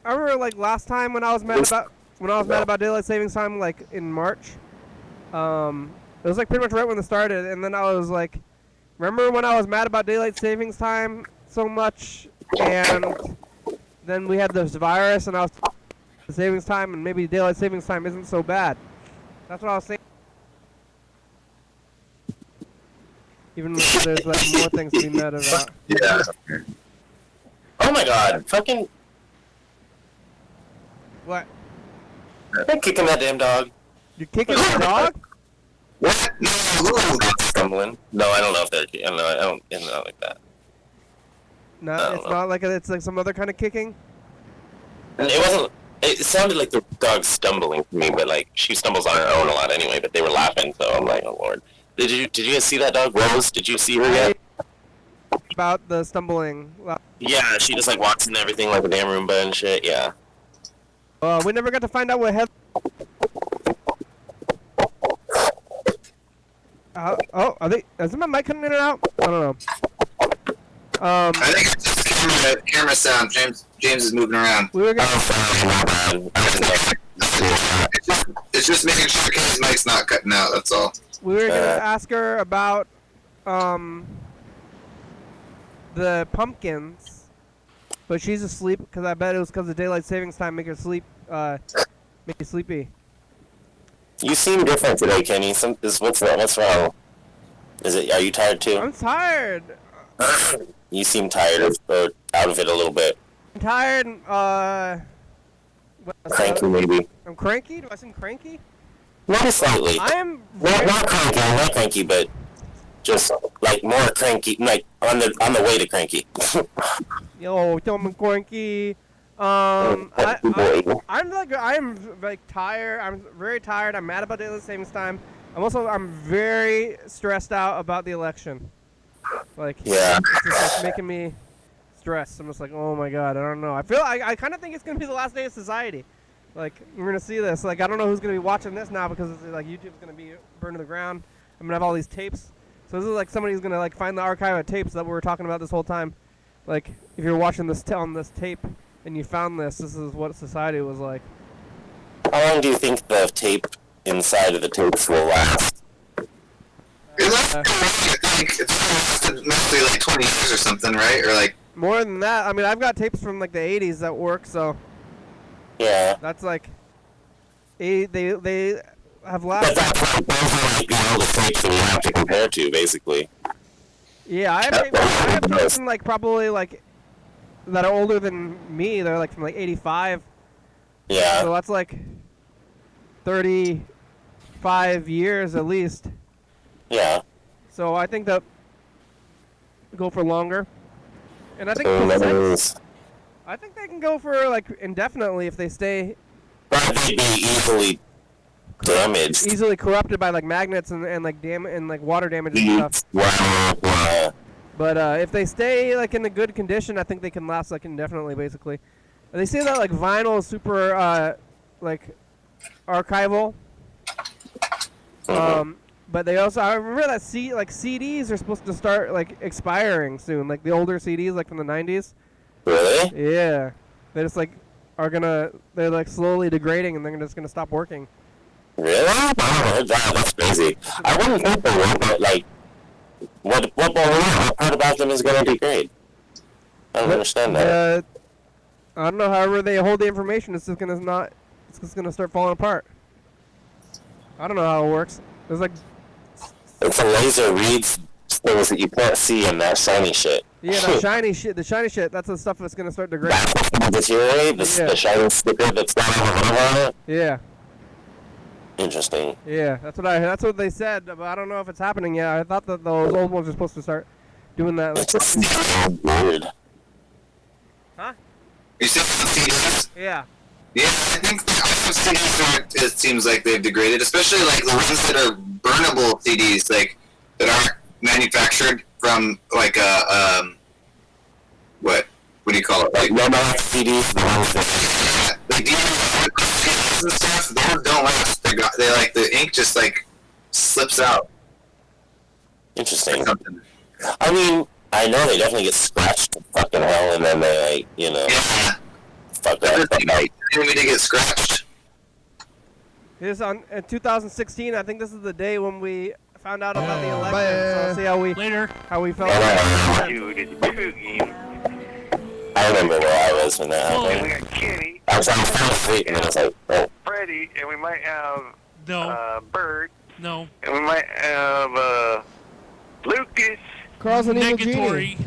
I remember last time when I was mad about daylight savings time in March. It was pretty much right when it started, and then I was like, remember when I was mad about daylight savings time so much, and then we had this virus, and I was savings time, and maybe daylight savings time isn't so bad. That's what I was saying. Even though there's more things to be mad about. Yeah. Oh my God! Fucking! What? I'm kicking that damn dog. You're kicking the dog? What? No. Stumbling. No, I don't know if they're. No, I don't. It's not like that. No, I don't it's know. not like it's like some other kind of kicking. And it wasn't. It sounded like the dog stumbling to me, but she stumbles on her own a lot anyway. But they were laughing, so I'm like, oh Lord. Did you guys see that dog, Rose? Did you see her yet? About the stumbling. Yeah, she just walks in everything like a damn Roomba and shit. Yeah. We never got to find out what head. Are they? Is my mic cutting in and out? I don't know. I think it's just camera sound. James is moving around. We were gonna. It's just making sure Kenny's mic's not cutting out. That's all. We were gonna ask her about the pumpkins, but she's asleep because I bet it was because of daylight savings time make her sleep, make you sleepy. You seem different today, Kenny. What's wrong? Are you tired too? I'm tired. You seem tired or out of it a little bit. I'm tired. Cranky, maybe. I'm cranky. Do I seem cranky? Not slightly. I am. Not cranky, but just more cranky, on the way to cranky. Yo, I'm cranky. I'm tired. I'm very tired. I'm mad about daylight savings time. I'm very stressed out about the election. Yeah. It's just making me stressed. I'm just oh my God, I don't know. I kind of think it's gonna be the last day of society. We're gonna see this. I don't know who's gonna be watching this now because YouTube's gonna be burned to the ground. I'm gonna have all these tapes. So this is somebody's gonna find the archive of tapes that we were talking about this whole time. If you're watching this on this tape and you found this is what society was like. How long do you think the tape inside of the tapes will last? I think it's mostly 20 years or something, right? Or more than that, I mean, I've got tapes from like the 80s that work, so Yeah. that's like they have But lasted. that's like, those are like all the tapes that you have to compare to, basically. Yeah, I have tapes from like probably like that are older than me. They're like from like 85. Yeah. So that's like 35 years at least. Yeah. So I think that go for longer. And I think I think they can go for like indefinitely if they stay But they'd be easily damaged. easily corrupted by like magnets and like and like water damage and stuff. Wow. But if they stay like in a good condition, I think they can last like indefinitely basically. And they say that like vinyl is super like archival. But they also, I remember that CDs are supposed to start like expiring soon, like the older CDs like from the 90s. Really? Yeah. They just like they're like slowly degrading and they're just gonna stop working. Really? Oh, that's crazy. I wouldn't think they would, but like, what part about them is going to degrade? I don't understand that. I don't know. However, they hold the information, it's just gonna start falling apart. I don't know how it works. There's like. It's a laser reads things that you can't see in that shiny shit. Yeah, the shiny shit. That's the stuff that's gonna start degrading. That's what's going to deteriorate. The shiny sticker that's not on it. Yeah. Interesting. Yeah, that's what they said, but I don't know if it's happening yet. I thought that those old ones are supposed to start doing that. It's just weird. Huh? You said CDs? Yeah. Yeah, I think CDs it seems like they've degraded, especially like the ones that are burnable CDs, like that aren't manufactured from like a what do you call it? Like normal CDs, the ones that like DVDs and stuff. Those don't last. They like the ink just like slips out. Interesting. I mean, I know they definitely get scratched to fucking hell, and then they like, you know. Yeah. Fuck that. We did get scratched. Here's in 2016. I think this is the day when we found out about the election. So I'll see how we felt. I remember where I was when that happened. We got Kenny. I was asleep, and then I was like, oh. Freddy, and we might have Bert. No. And we might have Lucas. Carl's an evil genie.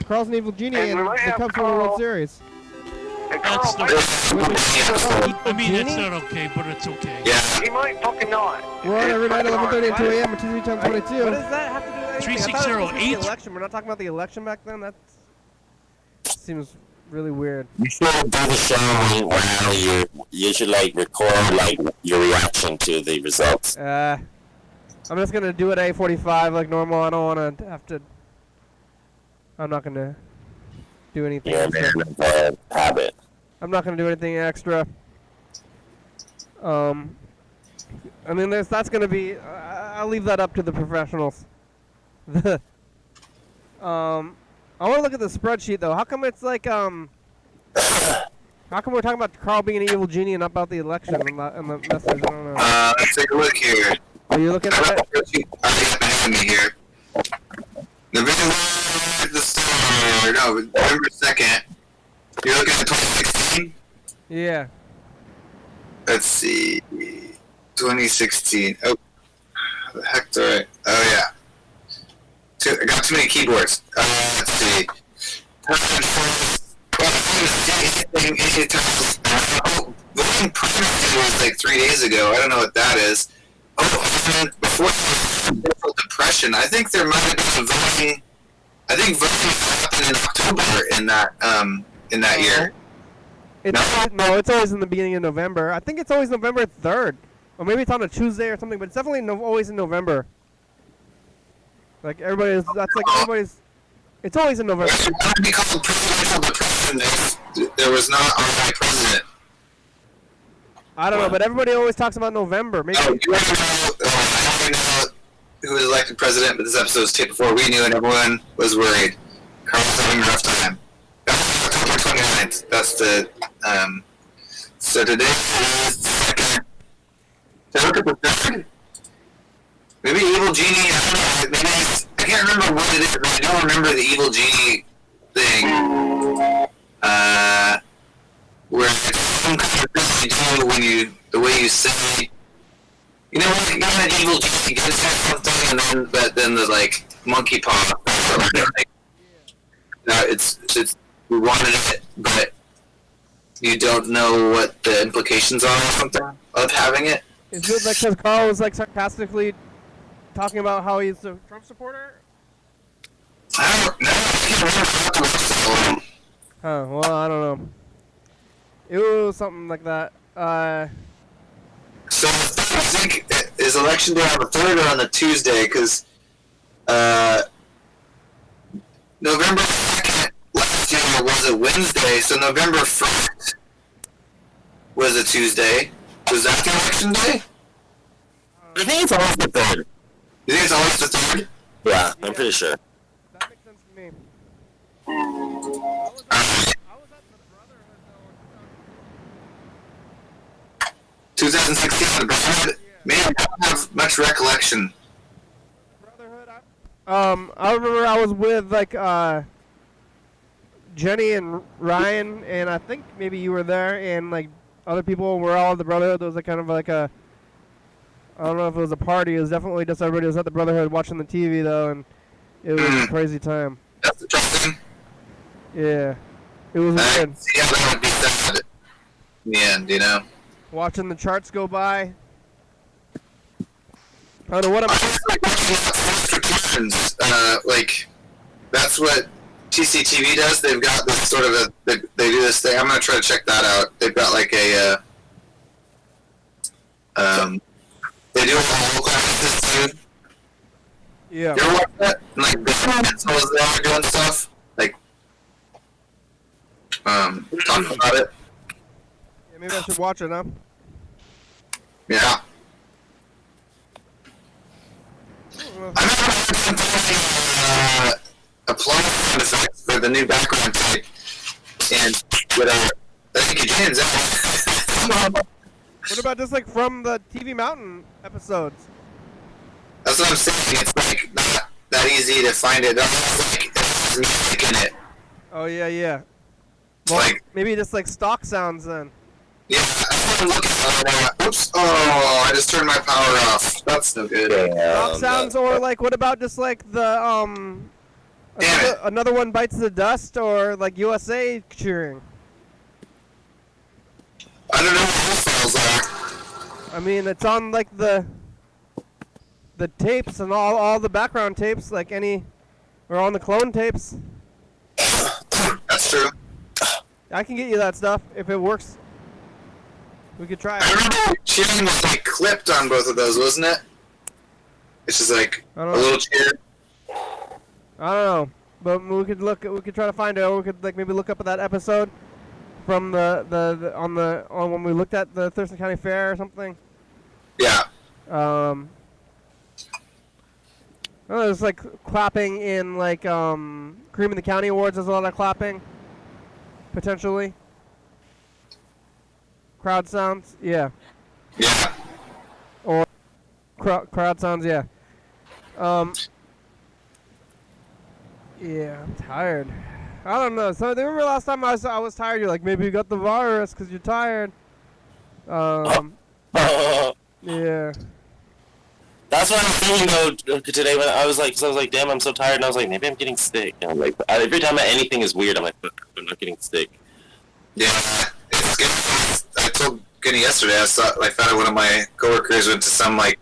Carl's an evil genie, and it comes from the World Series. That's the. I mean, it's not okay, but it's okay. Yeah. He might fucking not. We're on every night, 11:30 and 2 a.m. and Tuesday times 22. What does that have to do with anything? 3608. The election. We're not talking about the election back then. That seems really weird. You should do the show while you should like record like your reaction to the results. I'm just gonna do it at 8:45 like normal. I don't want to have to. I'm not gonna do anything. Yeah, man, habit. I'm not gonna do anything extra. I mean, that's gonna be. I'll leave that up to the professionals. I want to look at the spreadsheet though. How come it's like How come we're talking about Carl being an evil genie and not about the election and the message? I don't know. Let's take a look here. Are you looking at it? I have behind me here. November 2nd. You're looking at 2016? Yeah. Let's see. 2016. Oh, the heck's alright. Oh, yeah. I got too many keyboards. Let's see. Voting primacy was like 3 days ago. I don't know what that is. Oh, before the Depression, I think there might have been voting. I think voting happened in October in that year. No, it's always in the beginning of November. I think it's always November 3rd. Or maybe it's on a Tuesday or something, but it's definitely always in November. Like everybody's, it's always in November. It would be called presidential depression if there was not a white president. I don't know, but everybody always talks about November. Maybe. Oh, you already know, I already know who was elected president, but this episode was taped before we knew and everyone was worried. Carl's having a rough time. That's October 29th. That's the, so today is the 2nd. Did I look at the 3rd? Maybe Evil Genie, I don't know, maybe I can't remember what it is, but I don't remember the Evil Genie thing, where it's some kind of thing you do when you, the way you say, you know, like you got an evil genie gives you something, and then the like monkey paw. Like, it's we wanted it, but you don't know what the implications are or something of having it. Is it like because Carl was like sarcastically talking about how he's a Trump supporter? I don't know. I can't remember how to watch the film. Huh, well, I don't know. It was something like that. So I think is election day on the 3rd or on the Tuesday? Because November 2nd last year was a Wednesday, so November 1st was a Tuesday. Was that the election day? I think it's always the 3rd. You think it's always the 3rd? Yeah, I'm pretty sure. That makes sense to me. I was at the Brotherhood though. 2016, the Brotherhood. Man, I don't have much recollection. Brotherhood. I remember I was with like Jenny and Ryan, and I think maybe you were there, and like other people were all at the Brotherhood. There was like kind of like a, I don't know if it was a party. It was definitely just everybody was at the Brotherhood watching the TV though, and it was a crazy time. That's interesting. Yeah, it was I weird. see how that would be sad in the end, you know? Watching the charts go by. I don't know what I'm. I just like watching forced returns. Like, that's what TCTV does. They've got this sort of a, they do this thing. I'm going to try to check that out. They've got like a, they do it on local access too. Yeah. You ever watch that? And, like, the pencil is there doing stuff. Like, talking about it. Yeah, maybe I should watch it, huh? Yeah. I remember finding applause sound effects for the new background tape, and with I think Eugene's What about just like from the TV Mountain episodes? That's what I'm saying. It's like not that easy to find it. It's like there's music in it. Oh yeah, yeah. It's Well, like, maybe just like stock sounds then. yeah, I want to look at it. Oops! Oh, I just turned my power off. That's no good. Stock sounds, or like what about just like the another one bites the dust, or like USA cheering? I don't know what those files are. I mean, it's on like the tapes and all the background tapes, like any, or on the clone tapes. That's true. I can get you that stuff if it works. We could try I it. remember cheering was like clipped on both of those, wasn't it? It's just like I a don't know. little cheer. I don't know, but we could look. We could try to find it. Or we could like maybe look up at that episode from the on when we looked at the Thurston County Fair or something. Yeah. Oh, there's like clapping in like Cream in the County Awards. There's a lot of clapping, potentially. Crowd sounds, yeah. Yeah. Or crowd sounds, yeah. Yeah, I'm tired. I don't know. So remember last time I was tired? You're like, maybe you got the virus because you're tired. Yeah. That's what I'm feeling though today when I was like, damn, I'm so tired, and I was like, maybe I'm getting sick. And I'm like, every time anything is weird, I'm like, I'm not getting sick. Yeah. It's good. I told Gunny yesterday. I found out one of my coworkers went to some like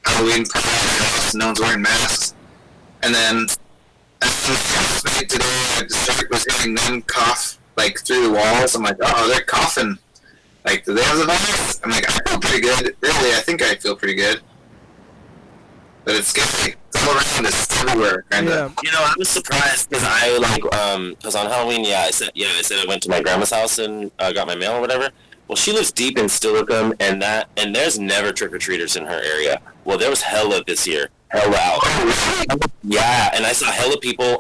Halloween party and no one's wearing masks. And then today I just was hearing them cough like through the walls. I'm like, oh, they're coughing. Like, do they have the virus? I'm like, I feel pretty good. Really, I think I feel pretty good. But it's scary. It's all around us, everywhere, kind of. Yeah. You know, I was surprised because because on Halloween, I said I went to my grandma's house and got my mail or whatever. Well, she lives deep in Steilacoom, and there's never trick-or-treaters in her area. Well, there was hella this year. Hella out. Yeah, and I saw hella people,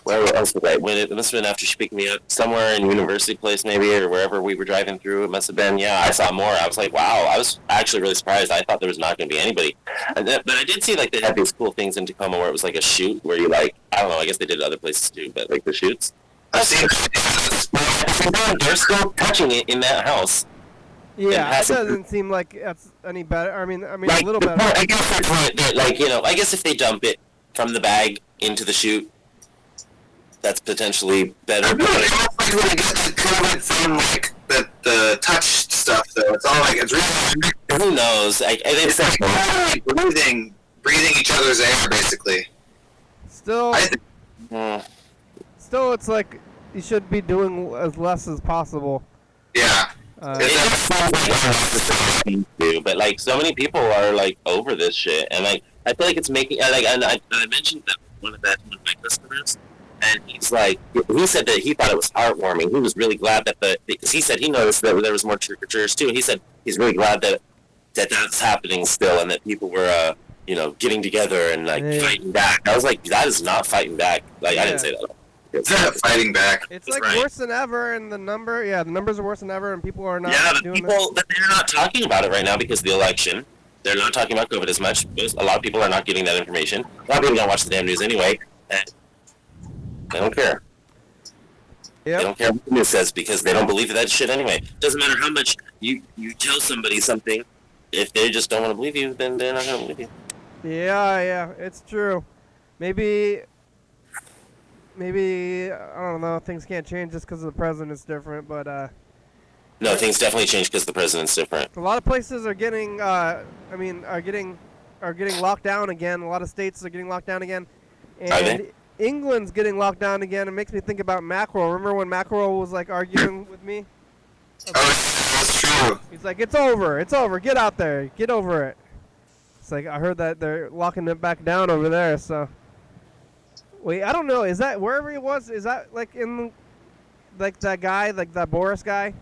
Where else was I? It must have been after she picked me up somewhere in University Place, maybe, or wherever we were driving through. It must have been. Yeah, I saw more. I was like, wow. I was actually really surprised. I thought there was not going to be anybody. But I did see like they had these cool things in Tacoma where it was like a shoot where you like, I don't know. I guess they did it other places too, but like the shoots. I've seen they're still touching it in that house. Yeah, it doesn't seem like it's any better. I mean, Like, a little better. I guess like I guess if they dump it from the bag into the chute, that's potentially better. I really don't like when it gets the COVID from like the touch stuff though. It's all like it's really. Who knows? It's like breathing each other's air basically. Still, it's like you should be doing as less as possible. Yeah. But like so many people are like over this shit, and like I feel like it's making like I mentioned that one of my customers, and he said that he thought it was heartwarming. He was really glad that because he said he noticed that there was more trick-or-treaters too, and he said he's really glad that that's happening still, and that people were getting together and like fighting back. I was like, that is not fighting back. Like I didn't say that. It's not fighting back. It's like worse than ever, and the numbers are worse than ever, and people are not doing but they're not talking about it right now because of the election. They're not talking about COVID as much because a lot of people are not getting that information. A lot of people don't watch the damn news anyway, and they don't care. They don't care what the news says because they don't believe that shit anyway. Doesn't matter how much you tell somebody something, if they just don't want to believe you, then they're not going to believe you. Yeah, it's true. Maybe I don't know. Things can't change just because the president's different, but no, things definitely change because the president's different. A lot of places are getting are getting locked down again. A lot of states are getting locked down again, and England's getting locked down again. It makes me think about Mackerel. Remember when Mackerel was like arguing with me? Oh, that's true. He's like, it's over, get out there, get over it. It's like I heard that they're locking it back down over there, so. Wait, I don't know. Is that wherever he was? Is that like in, like that guy, like that Boris guy?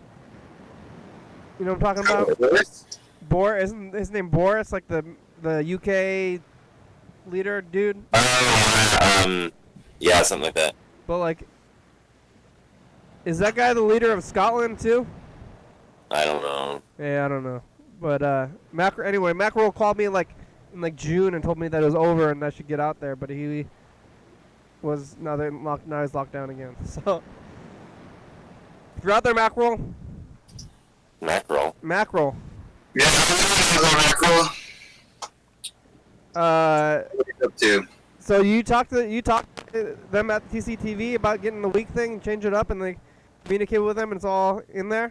You know what I'm talking about? Boris, isn't his name Boris? Like the UK leader dude? Yeah, something like that. But like, is that guy the leader of Scotland too? I don't know. Yeah, I don't know. But Mackerel called me in June and told me that it was over and I should get out there. But he was now he's locked down again. So if you're out there, Mackerel. Mackerel. Yeah, Mackerel. Up to. So you talked to them at TCTV about getting the week thing and change it up and they communicate with them and it's all in there?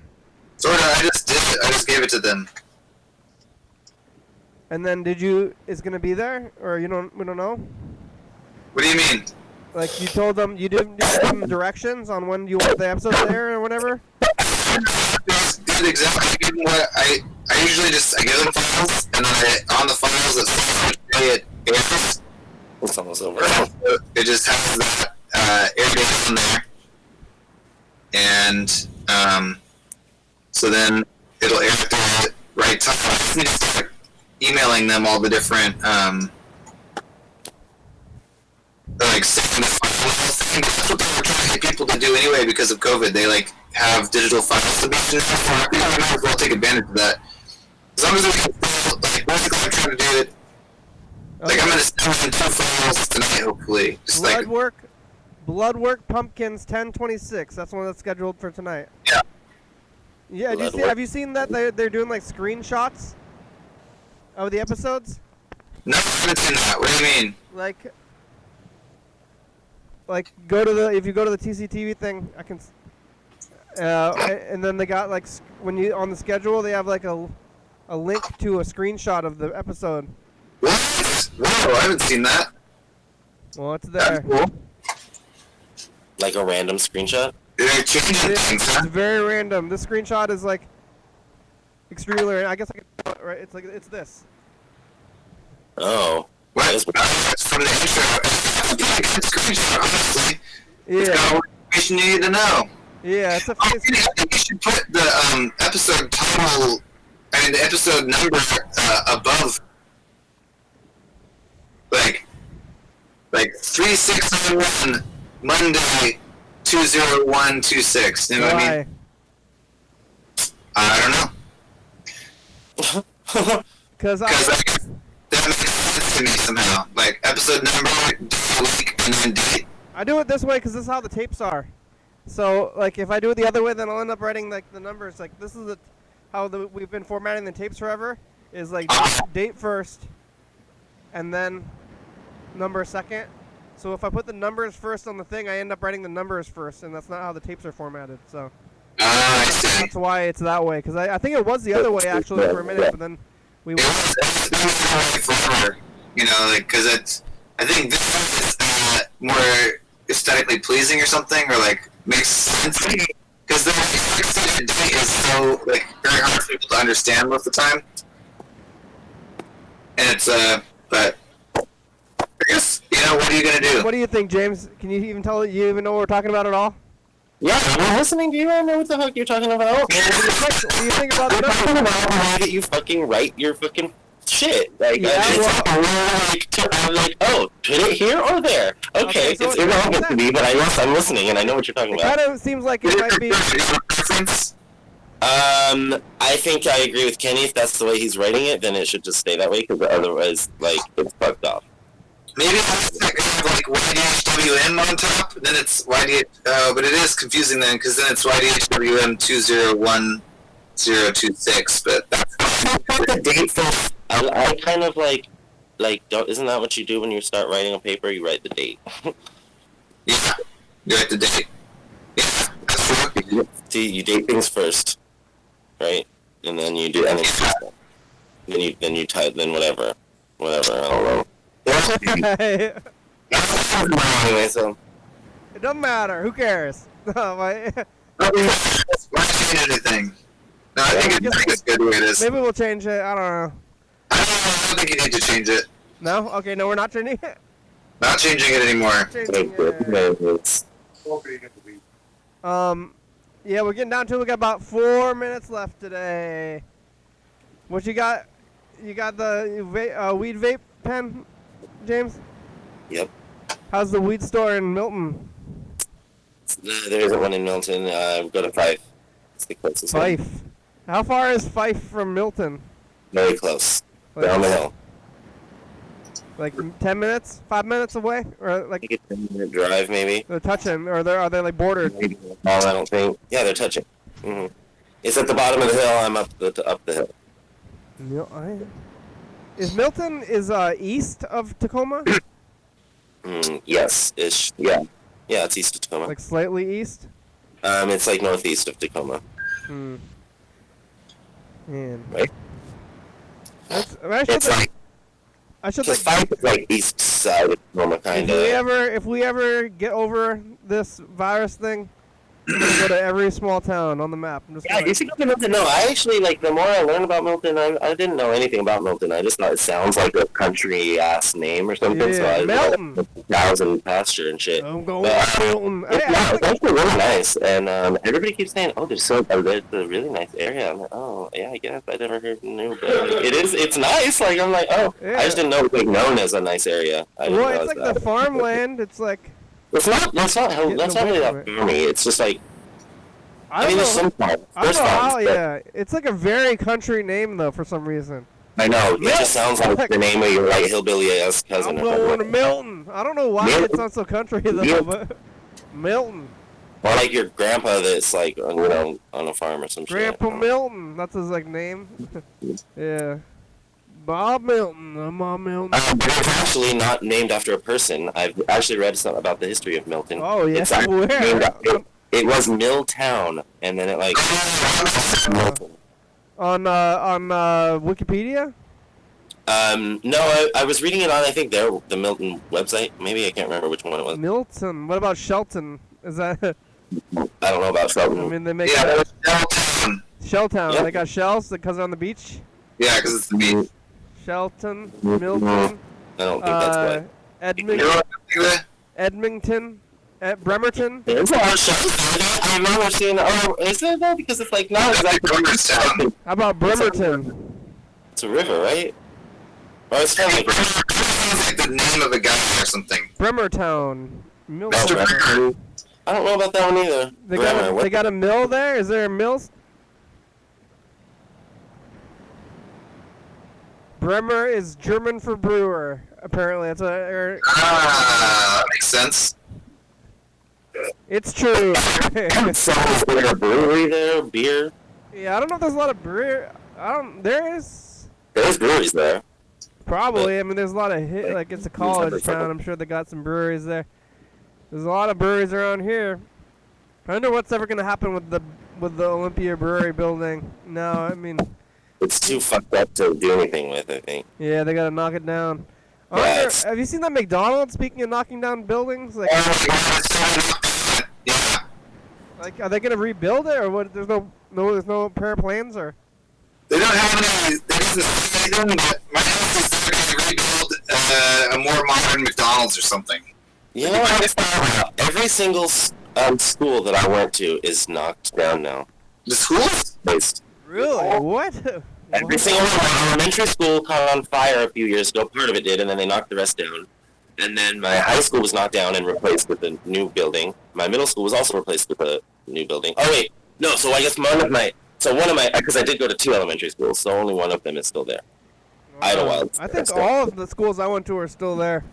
Sorta, I just did it. I just gave it to them. And then it's gonna be there or we don't know? What do you mean? Like you told them you didn't give them directions on when you want the episode there or whatever? Just did exactly what I usually I give them files and then on the files it airs. It's almost over. It just has that air date on there. And so then it'll air at the right time. I just need to start emailing them all the different saving the files. That's what they were trying to get people to do anyway because of COVID. They have digital files submissions. We might as well take advantage of that. As long as we can still, basically I'm trying to do it. Okay. I'm gonna send 2 files tonight, hopefully. Just Bloodwork Pumpkins 1026. That's the one that's scheduled for tonight. Yeah. Yeah. Have you seen that they're doing screenshots of the episodes? No, I haven't seen that. What do you mean? If you go to the TCTV thing, I can. And then they got when you on the schedule they have a link to a screenshot of the episode. What? Whoa, I haven't seen that. Well, it's there. That's cool. Like a random screenshot? They're changing things, huh? It's very random. This screenshot is extremely random. I guess I can right. It's this. Oh. What? That's from the intro. That's a pretty good screenshot, honestly. Yeah. It's got all the information you need to know. Yeah, it's a. I think you should put the episode title, the episode number above, like 3691 Monday 20126. You know what I mean? I don't know. Because that makes sense to me somehow. Like episode number, day, week, and then date. I do it this way because this is how the tapes are. So like if I do it the other way, then I'll end up writing like the numbers. Like this is how we've been formatting the tapes forever. Is like date first, and then number second. So if I put the numbers first on the thing, I end up writing the numbers first, and that's not how the tapes are formatted. So I see. that's why it's that way. Because I think it was the other way actually for a minute, but then we. It was that way forever. You know, like because it's. I think this is more aesthetically pleasing or something, or like makes sense. Because the date is so like very hard for people to understand most of the time. And it's but I guess what are you gonna do? What do you think, James? Can you even tell? You even know what we're talking about at all? Yeah, I'm listening to you. I know what the fuck you're talking about. What do you think about the You're talking about the way that you fucking write your fucking shit. Like, I'm like, oh, put it here or there. Okay, so it's irrelevant to me, but I'm listening and I know what you're talking It about. kind of seems like it might be. I think I agree with Kenny. If that's the way he's writing it, then it should just stay that way, because otherwise, like, it's fucked off. Maybe it's like YDHWM on top, then it's YDH, but it is confusing then, because then it's YDHWM 201026, but that's the date for. I kind of like, isn't that what you do when you start writing a paper? You write the date. Yeah, you write the date. Yeah, that's true. See, you date things first, right? And then you do, and then you type, then whatever, I don't know. Anyway, So it doesn't matter. Who cares? Why change anything? No, I think it's good the way it is. Maybe we'll change it. I don't know. I don't think you need to change it. No? Okay, no, we're not changing it. Not changing it anymore. Changing it. Yeah, we're getting down to it. We got about 4 minutes left today. What you got? You got the weed vape pen, James? Yep. How's the weed store in Milton? There isn't one in Milton. Go to Fife. It's the closest one. Fife. How far is Fife from Milton? Very close. Like, Down the hill. Like 10 minutes? 5 minutes away? Or like I think it's a 10-minute drive, maybe. they're touching? Or are they like bordered? I don't think. Yeah, they're touching. Mm-hmm. It's at the bottom of the hill. I'm up the hill. Is Milton east of Tacoma? Yes. Ish. Yeah. Yeah, it's east of Tacoma. Like slightly east? It's like northeast of Tacoma. Man. Right? I should Because Fife is like east side of Tacoma, kind of. If we ever get over this virus thing, I'm gonna go to every small town on the map. Yeah, you should go to Milton. No, I actually, like, the more I learn about Milton, I didn't know anything about Milton. I just thought it sounds like a country-ass name or something. Yeah, so I Milton. Cows and pasture and shit. I'm going to Milton. It's actually really nice, and everybody keeps saying, "Oh, there's a really nice area." I'm like, "Oh, yeah, I guess I never knew, but it's nice." Like, I'm like, "Oh, Yeah. I just didn't know it was like known as a nice area." Well, it's like the farmland. It's like That's not really that farmy. It's just like, I mean, there's some farms. I don't There's know how. farms, but Yeah, it's like a very country name though for some reason. I know. It just sounds like the name of your like hillbilly-ass cousin. I'm or going to something. Milton. I don't know why Milton? it sounds so country though, Milton? but Milton. Or like your grandpa that's like on a farm or some Grandpa shit. Milton. That's his like name. Yeah. Bob Milton. I'm Bob Milton. But it's actually not named after a person. I've actually read something about the history of Milton. Oh yeah. It's actually Where? named after, it was Milltown, and then it like Milton. On Wikipedia? No, I was reading it on, I think, the Milton website. Maybe I can't remember which one it was. Milton. What about Shelton? Is that? I don't know about Shelton. I mean, they make Yeah, it's Shelton. Shelltown. Yep. They got shells because they're on the beach. Yeah, because it's the beach. Shelton, Milton, I don't think that's what. You know what I think Edmonton, Bremerton. There's a lot of shells. I remember seeing. Oh, is there though? Because it's like not exactly. Bremerton. How about Bremerton? It's a river, right? Or it's kind of like. Sounds like the name of a guy or something. Bremertown. Mill. Mr. Brewer. I don't know about that one either. They got a mill there? Is there a mill? Bremer is German for brewer. Apparently, that's what. That makes sense. It's true. So is there a brewery there? Beer? Yeah, I don't know if there's a lot of brewer. There's breweries there. probably. I mean, there's a lot of like it's a college town. I'm sure they got some breweries there. There's a lot of breweries around here. I wonder what's ever gonna happen with the Olympia Brewery building. No, I mean. It's too fucked up to do anything with, I think. Yeah, they gotta knock it down. Yeah, Have you seen that McDonald's? Speaking of knocking down buildings, like, Yeah. like are they gonna rebuild it or what? There's no prayer plans or. They don't have any. They doesn't say anything, but my house is going to rebuild a more modern McDonald's or something. You know, I just found out every single school that I went to is knocked down now. The schools? Based. Really? What? Every single one. My elementary school caught on fire a few years ago. Part of it did, and then they knocked the rest down. And then my high school was knocked down and replaced with a new building. My middle school was also replaced with a new building. Oh wait, no. So I guess one of my, because I did go to 2 elementary schools, so only one of them is still there. Idlewild. I think all of the schools I went to are still there.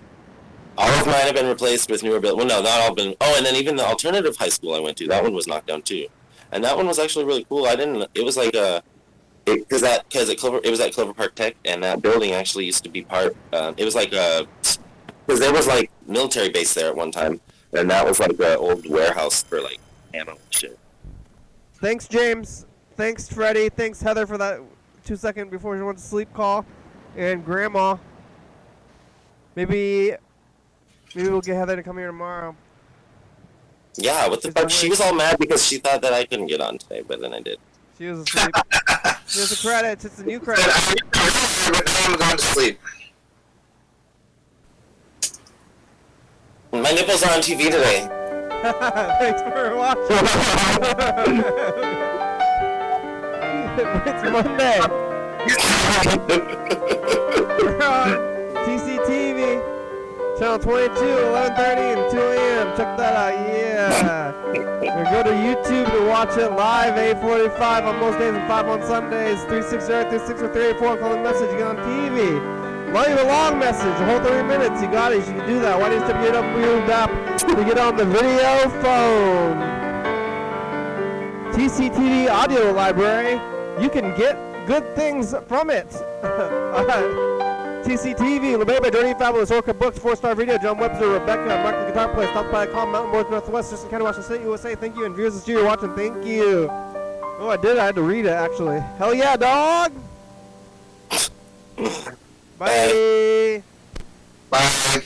All of mine have been replaced with newer buildings. Well, no, not all been. Oh, and then even the alternative high school I went to, that one was knocked down too. And that one was actually really cool. It was like it was at Clover Park Tech, and that building actually used to be part. It was like because there was like military base there at one time, and that was like an old warehouse for like ammo and shit. Thanks, James. Thanks, Freddy. Thanks, Heather, for that 2 second before she went to sleep call, and Grandma. Maybe we'll get Heather to come here tomorrow. Yeah, what the fuck? She was all mad because she thought that I couldn't get on today, but then I did. She was asleep. There's the credits. It's the new credits. I'm going to sleep. My nipples are on TV today. Thanks for watching. It's Monday. We're on TCTV, channel 22, 11:30 and 2 a.m. Check that out, yeah. Or go to YouTube to watch it live, 8:45 on most days and 5 on Sundays, 360-364-384, calling message, you get on TV. Leave a long message, a whole 30 minutes, you got it, you can do that. YDHWM app to get on the video phone. TCTV audio library, you can get good things from it. TCTV, LeBay, Dirty Fabulous, Orca Books, 4-Star Video, John Webster, Rebecca, Mark the Guitar Player, Stop by Calm Mountain Boys, Northwest, Thurston County, Washington State, USA, thank you, and viewers of you're watching, thank you. Oh, I had to read it, actually. Hell yeah, dog! Bye! Bye.